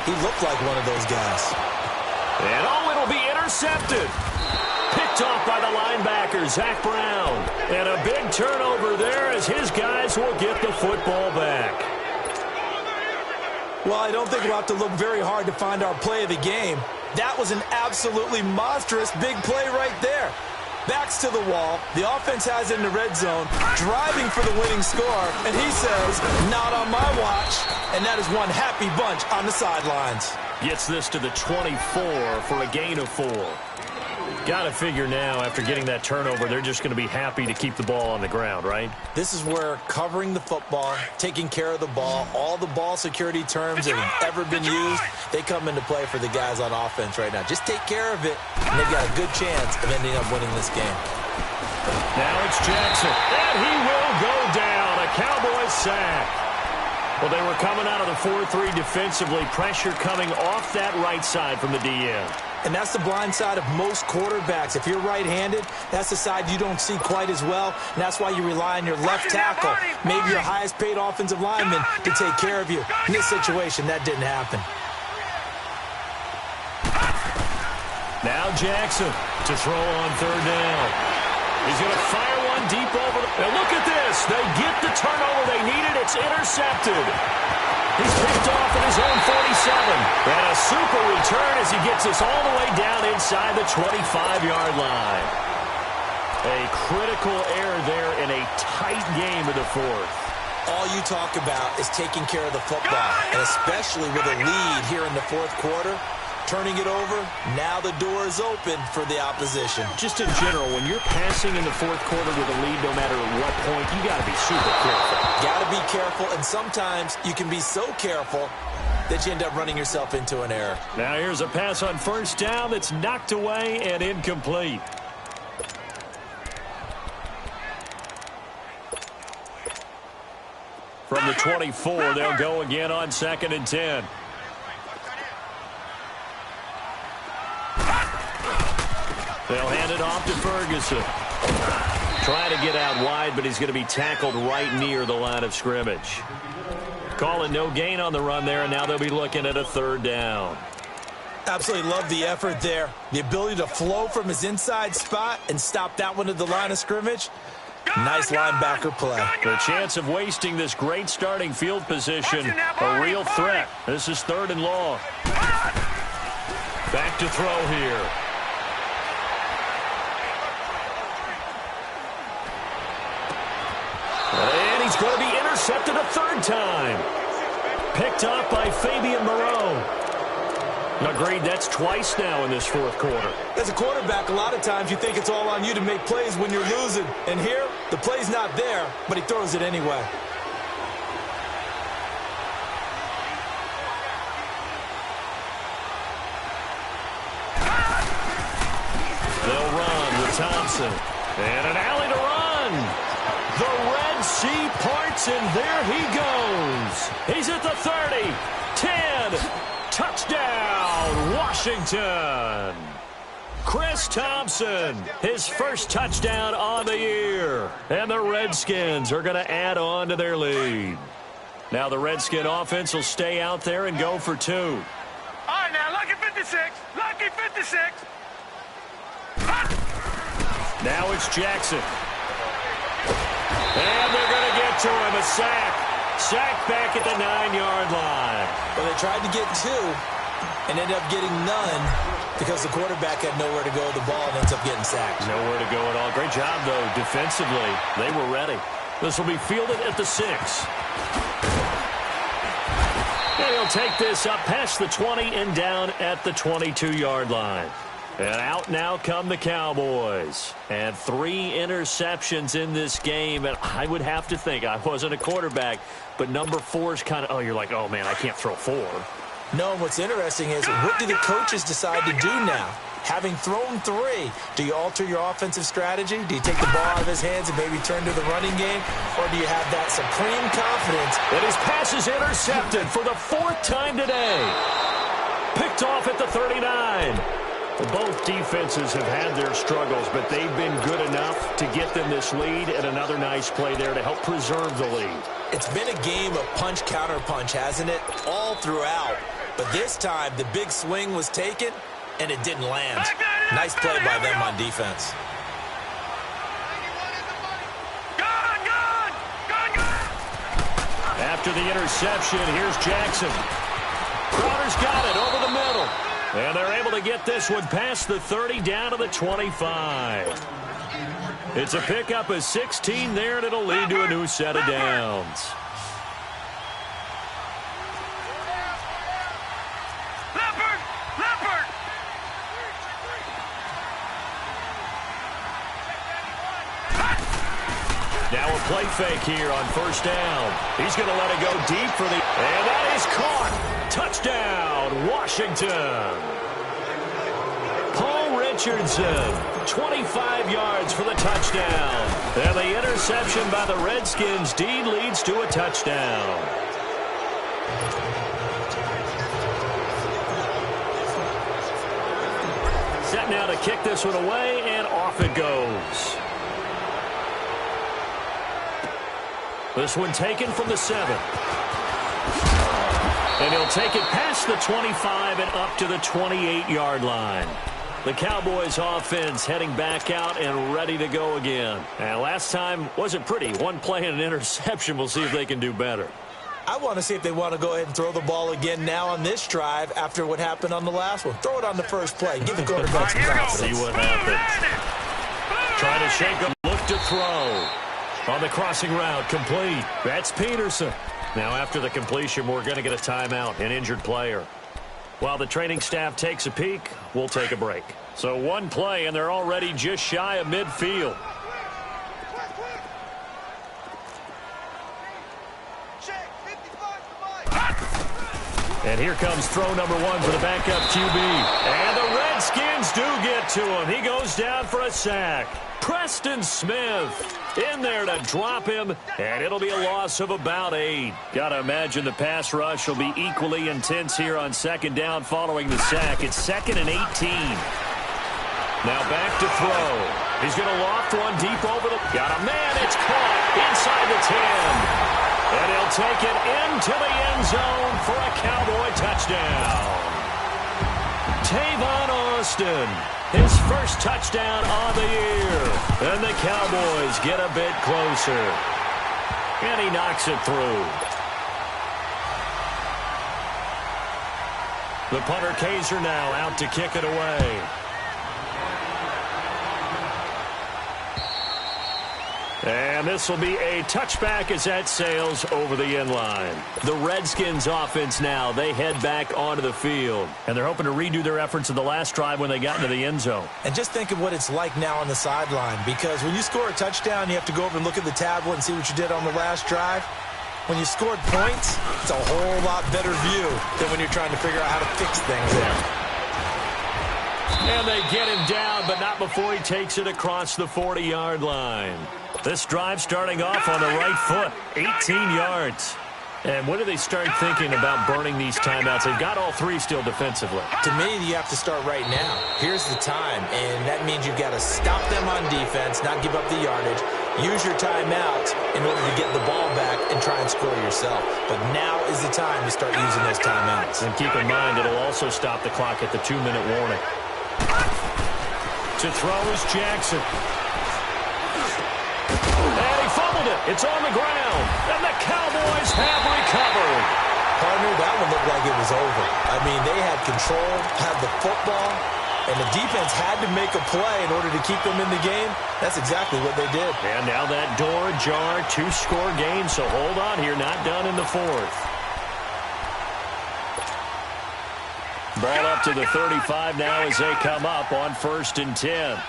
he looked like one of those guys. And it'll be intercepted. Picked off by the linebacker, Zach Brown. And a big turnover there as his guys will get the football back. Well, I don't think we'll have to look very hard to find our play of the game. That was an absolutely monstrous big play right there. Backs to the wall. The offense has it in the red zone, driving for the winning score. And he says, not on my watch. And that is one happy bunch on the sidelines. Gets this to the 24 for a gain of 4. Got to figure now, after getting that turnover, they're just going to be happy to keep the ball on the ground, right? This is where covering the football, taking care of the ball, all the ball security terms that have ever been used, they come into play for the guys on offense right now. Just take care of it, and they've got a good chance of ending up winning this game. Now it's Jackson, and he will go down. A Cowboys sack. Well, they were coming out of the 4-3 defensively. Pressure coming off that right side from the DN. And that's the blind side of most quarterbacks. If you're right-handed, that's the side you don't see quite as well. And that's why you rely on your left tackle, maybe your highest-paid offensive lineman, to take care of you. In this situation, that didn't happen. Now Jackson to throw on third down. He's going to fire one deep over. And look at this. They get the turnover they needed. It's intercepted. He's picked off at his own 47. And a super return as he gets us all the way down inside the 25-yard line. A critical error there in a tight game of the fourth. All you talk about is taking care of the football, and especially with a lead here in the fourth quarter. Turning it over, now the door is open for the opposition. Just in general, when you're passing in the fourth quarter with a lead, no matter at what point, you got to be super careful. Got to be careful, and sometimes you can be so careful that you end up running yourself into an error. Now here's a pass on first down that's knocked away and incomplete. From the 24, they'll go again on 2nd and 10. They'll hand it off to Ferguson. Trying to get out wide, but he's going to be tackled right near the line of scrimmage. Calling no gain on the run there, and now they'll be looking at a third down. Absolutely love the effort there. The ability to flow from his inside spot and stop that one at the line of scrimmage. Nice linebacker play. The chance of wasting this great starting field position, a real threat. This is 3rd and long. Back to throw here. And he's going to be intercepted a third time. Picked off by Fabian Moreau. Agreed, that's twice now in this fourth quarter. As a quarterback, a lot of times you think it's all on you to make plays when you're losing. And here, the play's not there, but he throws it anyway. They'll run with Thompson. And an alley to run. The Red Sea parts, and there he goes. He's at the 30, 10, touchdown, Washington. Chris Thompson, his first touchdown on the year. And the Redskins are going to add on to their lead. Now the Redskin offense will stay out there and go for 2. All right, now, lucky 56. Lucky 56. Now it's Jackson. And they're going to get to him, a sack. Sack back at the 9-yard line. Well, they tried to get 2 and ended up getting none because the quarterback had nowhere to go with the ball and ends up getting sacked. Nowhere to go at all. Great job, though, defensively. They were ready. This will be fielded at the 6. And he'll take this up past the 20 and down at the 22-yard line. And out now come the Cowboys. And 3 interceptions in this game. And I would have to think, I wasn't a quarterback, but number 4 is kind of, oh, you're like, oh, man, I can't throw 4. No, and what's interesting is, what do the coaches decide to do now? Having thrown 3, do you alter your offensive strategy? Do you take the ball out of his hands and maybe turn to the running game? Or do you have that supreme confidence? And his pass is intercepted for the 4th time today. Picked off at the 39. Both defenses have had their struggles, but they've been good enough to get them this lead, and another nice play there to help preserve the lead. It's been a game of punch-counter-punch, hasn't it? All throughout. But this time, the big swing was taken, and it didn't land. Nice play by them on defense. After the interception, here's Jackson. Crowder's got it over the middle. And they're able to get this one past the 30 down to the 25. It's a pickup of 16 there, and it'll lead to a new set of downs. Now a play fake here on first down. He's going to let it go deep for the... And that is caught. Touchdown, Washington. Paul Richardson, 25 yards for the touchdown. And the interception by the Redskins deed leads to a touchdown. Set now to kick this one away, and off it goes. This one taken from the 7. And he'll take it past the 25 and up to the 28-yard line. The Cowboys offense heading back out and ready to go again. And last time wasn't pretty. One play and an interception. We'll see if they can do better. I want to see if they want to go ahead and throw the ball again now on this drive after what happened on the last one. Throw it on the first play. Give the quarterback some confidence. See what happens. Trying to shake him. Look to throw. On the crossing route, complete. That's Peterson. Now after the completion, we're going to get a timeout, an injured player. While the training staff takes a peek, we'll take a break. So one play, and they're already just shy of midfield. And here comes throw number one for the backup QB. And the Redskins do get to him. He goes down for a sack. Preston Smith in there to drop him, and it'll be a loss of about 8. Got to imagine the pass rush will be equally intense here on second down following the sack. It's 2nd and 18. Now back to throw. He's going to loft one deep over the... Got a man. It's caught inside the 10. And he'll take it into the end zone for a Cowboy touchdown. Tavon Austin, his first touchdown on the year. And the Cowboys get a bit closer. And he knocks it through. The punter Kaiser now out to kick it away. And this will be a touchback as that sails over the end line. The Redskins offense now, they head back onto the field. And they're hoping to redo their efforts in the last drive when they got into the end zone. And just think of what it's like now on the sideline, because when you score a touchdown, you have to go over and look at the tablet and see what you did on the last drive. When you scored points, it's a whole lot better view than when you're trying to figure out how to fix things there. And they get him down, but not before he takes it across the 40-yard line. This drive starting off on the right foot, 18 yards. And when do they start thinking about burning these timeouts? They've got all 3 still defensively. To me, you have to start right now. Here's the time, and that means you've got to stop them on defense, not give up the yardage, use your timeouts in order to get the ball back and try and score yourself. But now is the time to start using those timeouts. And keep in mind, it'll also stop the clock at the 2-minute warning. To throw is Jackson. And he fumbled it. It's on the ground. And the Cowboys have recovered. Partner, that one looked like it was over. I mean, they had control, had the football, and the defense had to make a play in order to keep them in the game. That's exactly what they did. And now that door ajar, 2-score game, so hold on here, not done in the 4th. Ball up to the 35 now as they come up on 1st and 10.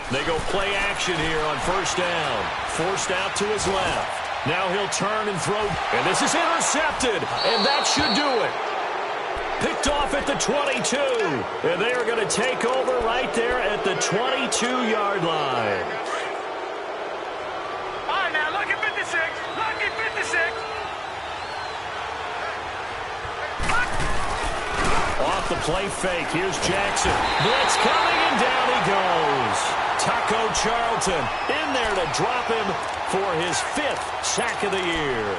They go play action here on 1st down. Forced out to his left. Now he'll turn and throw. And this is intercepted. And that should do it. Picked off at the 22. And they are going to take over right there at the 22-yard line. All right, now, lucky 56. Lucky 56. Off the play fake. Here's Jackson. Blitz coming, and down he goes. Taco Charlton in there to drop him for his 5th sack of the year.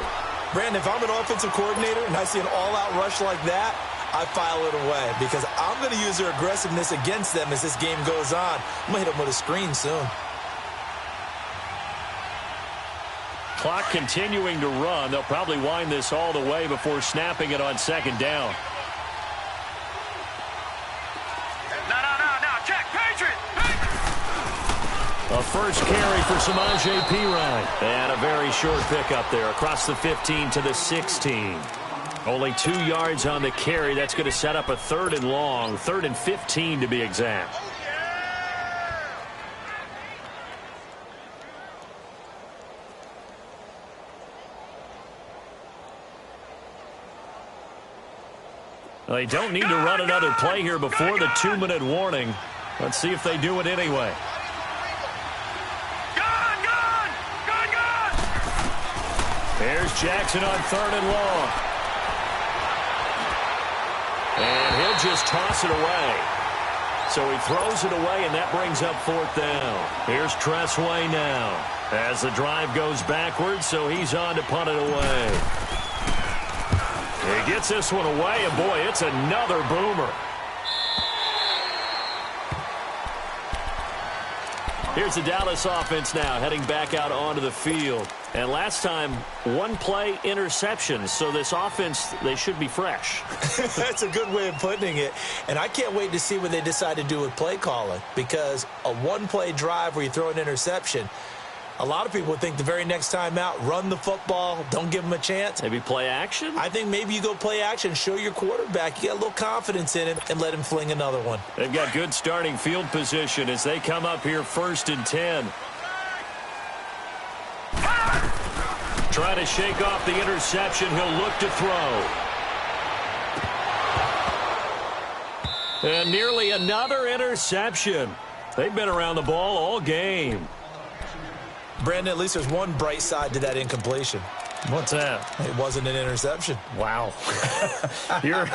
Brandon, if I'm an offensive coordinator and I see an all-out rush like that, I file it away because I'm going to use their aggressiveness against them as this game goes on. I'm going to hit them with a screen soon. Clock continuing to run. They'll probably wind this all the way before snapping it on 2nd down. No, check, Patriot. A first carry for Samaje Perine. And a very short pickup there across the 15 to the 16. Only 2 yards on the carry. That's going to set up a 3rd and long, 3rd and 15 to be exact. Well, they don't need to run another play here before the 2-minute warning. Let's see if they do it anyway. Here's Jackson on 3rd and long. And he'll just toss it away. So he throws it away, and that brings up 4th down. Here's Tressway now as the drive goes backwards, so he's on to punt it away. He gets this one away, and boy, it's another boomer. Here's the Dallas offense now, heading back out onto the field. And last time, one-play interception. So this offense, they should be fresh. That's a good way of putting it. And I can't wait to see what they decide to do with play calling. Because a one-play drive where you throw an interception, a lot of people think the very next time out, run the football, don't give them a chance. Maybe play action? I think maybe you go play action, show your quarterback you got a little confidence in him, and let him fling another one. They've got good starting field position as they come up here 1st and 10. Trying to shake off the interception. He'll look to throw. And nearly another interception. They've been around the ball all game. Brandon, at least there's one bright side to that incompletion. What's that? It wasn't an interception. Wow. You're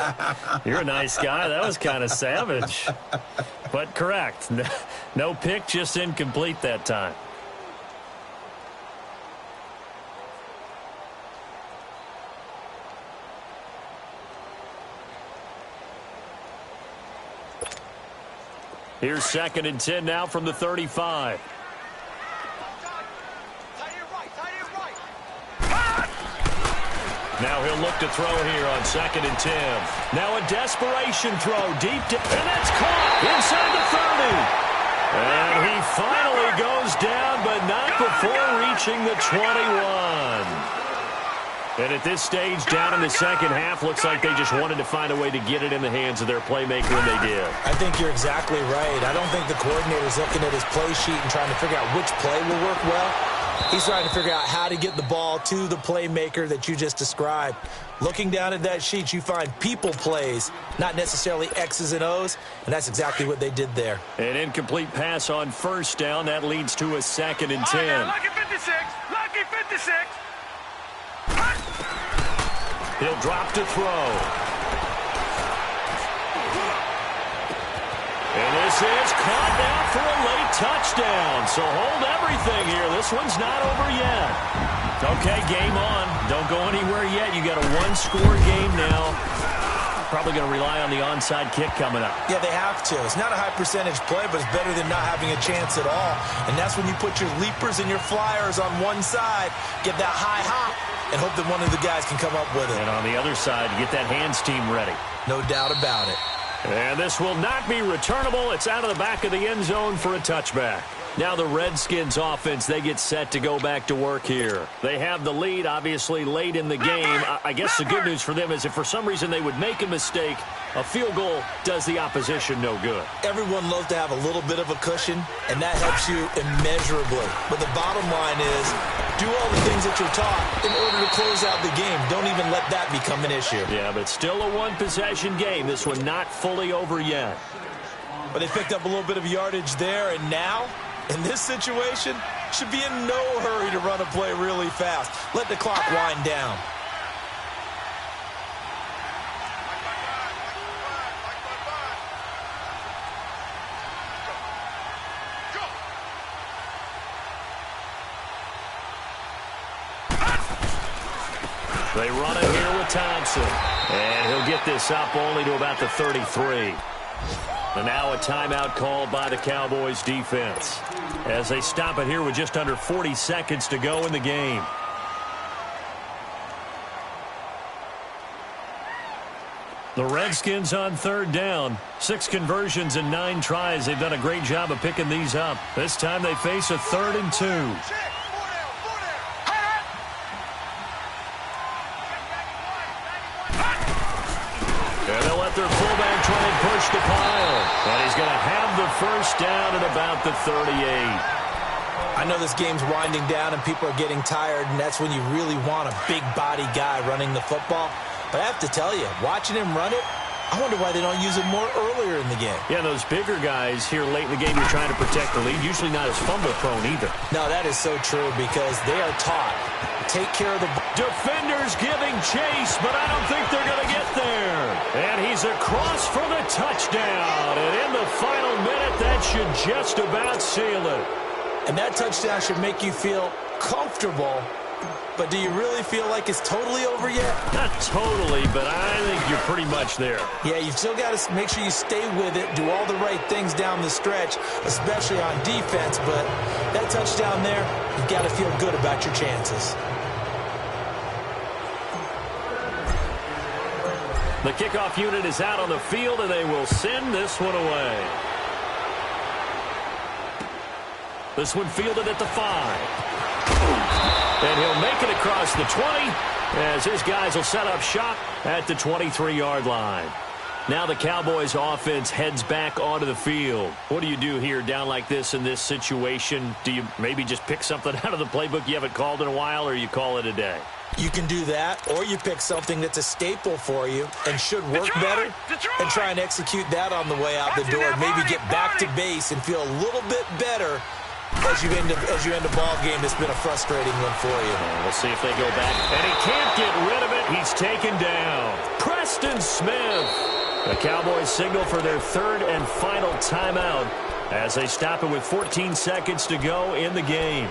a nice guy. That was kind of savage. But correct. No pick, just incomplete that time. Here's 2nd and 10 now from the 35. Now he'll look to throw here on 2nd and 10. Now a desperation throw deep, and that's caught inside the 30. And he finally goes down, but not before reaching the 21. And at this stage, down in the second half, looks like they just wanted to find a way to get it in the hands of their playmaker, and they did. I think you're exactly right. I don't think the coordinator's looking at his play sheet and trying to figure out which play will work well. He's trying to figure out how to get the ball to the playmaker that you just described. Looking down at that sheet, you find people plays, not necessarily X's and O's, and that's exactly what they did there. An incomplete pass on 1st down. That leads to a 2nd and 10. Right, lucky 56. Lucky 56. He'll drop to throw. And this is caught now for a late touchdown. So hold everything here. This one's not over yet. Okay, game on. Don't go anywhere yet. You got a one-score game now. Probably going to rely on the onside kick coming up. Yeah, they have to. It's not a high-percentage play, but it's better than not having a chance at all. And that's when you put your leapers and your flyers on one side, get that high hop, and hope that one of the guys can come up with it. And on the other side, get that hands team ready. No doubt about it. And this will not be returnable. It's out of the back of the end zone for a touchback. Now the Redskins offense, they get set to go back to work here. They have the lead, obviously, late in the game. I guess the good news for them is if for some reason they would make a mistake, a field goal does the opposition no good. Everyone loves to have a little bit of a cushion, and that helps you immeasurably. But the bottom line is, do all the things that you're taught in order to close out the game. Don't even let that become an issue. Yeah, but still a one-possession game. This one not fully over yet. But they picked up a little bit of yardage there, and now, in this situation, should be in no hurry to run a play really fast. Let the clock wind down. They run it here with Thompson. And he'll get this up only to about the 33. And now a timeout called by the Cowboys defense as they stop it here with just under 40 seconds to go in the game. The Redskins on 3rd down. 6 conversions and 9 tries. They've done a great job of picking these up. This time they face a 3rd and 2. And they'll let their fullback try and push the pile. And he's going to have the 1st down at about the 38. I know this game's winding down and people are getting tired, and that's when you really want a big body guy running the football. But I have to tell you, watching him run it, I wonder why they don't use it more earlier in the game. Yeah, those bigger guys here late in the game, you're trying to protect the lead. Usually not as fumble-prone either. No, that is so true because they are taught. Take care of the ball. Defenders giving chase, but I don't think they're going to get there. And he's across for the touchdown. And in the final minute, that should just about seal it. And that touchdown should make you feel comfortable But do you really feel like it's totally over yet? Not totally, but I think you're pretty much there. Yeah, you've still got to make sure you stay with it, do all the right things down the stretch, especially on defense. But that touchdown there, you've got to feel good about your chances. The kickoff unit is out on the field, and they will send this one away. This one fielded at the 5. And he'll make it across the 20 as his guys will set up shop at the 23-yard line. Now the Cowboys offense heads back onto the field. What do you do here down like this in this situation? Do you maybe just pick something out of the playbook you haven't called in a while, or you call it a day? You can do that, or you pick something that's a staple for you and should work better and try and execute that on the way out the door. Maybe get back to base and feel a little bit better as you end a ball game that's been a frustrating one for you. We'll see if they go back. And he can't get rid of it. He's taken down. Preston Smith. The Cowboys signal for their third and final timeout as they stop it with 14 seconds to go in the game.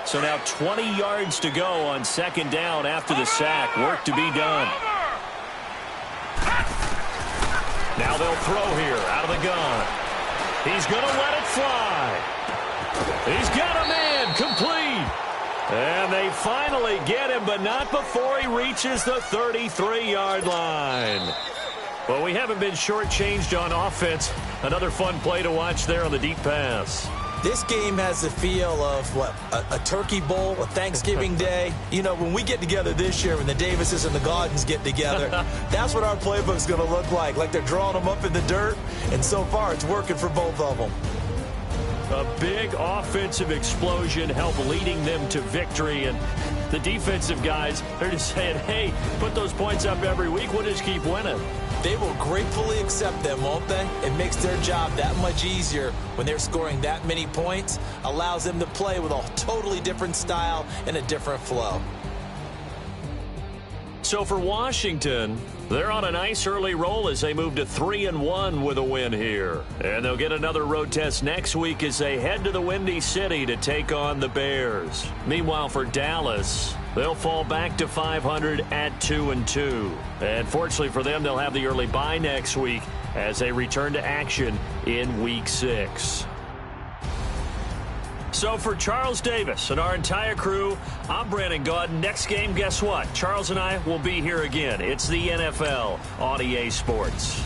So now 20 yards to go on second down after the sack. Work to be done. Now they'll throw here out of the gun. He's going to let it fly. He's got a man complete. And they finally get him, but not before he reaches the 33-yard line. Well, we haven't been shortchanged on offense. Another fun play to watch there on the deep pass. This game has the feel of, what, a turkey bowl, a Thanksgiving day. You know, when we get together this year, when the Davises and the Gaudens get together, that's what our playbook's going to look like they're drawing them up in the dirt, and so far it's working for both of them. A big offensive explosion helped leading them to victory, and the defensive guys, they're just saying, hey, put those points up every week, we'll just keep winning. They will gratefully accept them, won't they? It makes their job that much easier when they're scoring that many points. Allows them to play with a totally different style and a different flow. So for Washington, they're on a nice early roll as they move to 3-1 with a win here. And they'll get another road test next week as they head to the Windy City to take on the Bears. Meanwhile, for Dallas, they'll fall back to 500 at 2-2. And fortunately for them, they'll have the early bye next week as they return to action in Week 6. So for Charles Davis and our entire crew, I'm Brandon Gaudin. Next game, guess what? Charles and I will be here again. It's the NFL on EA Sports.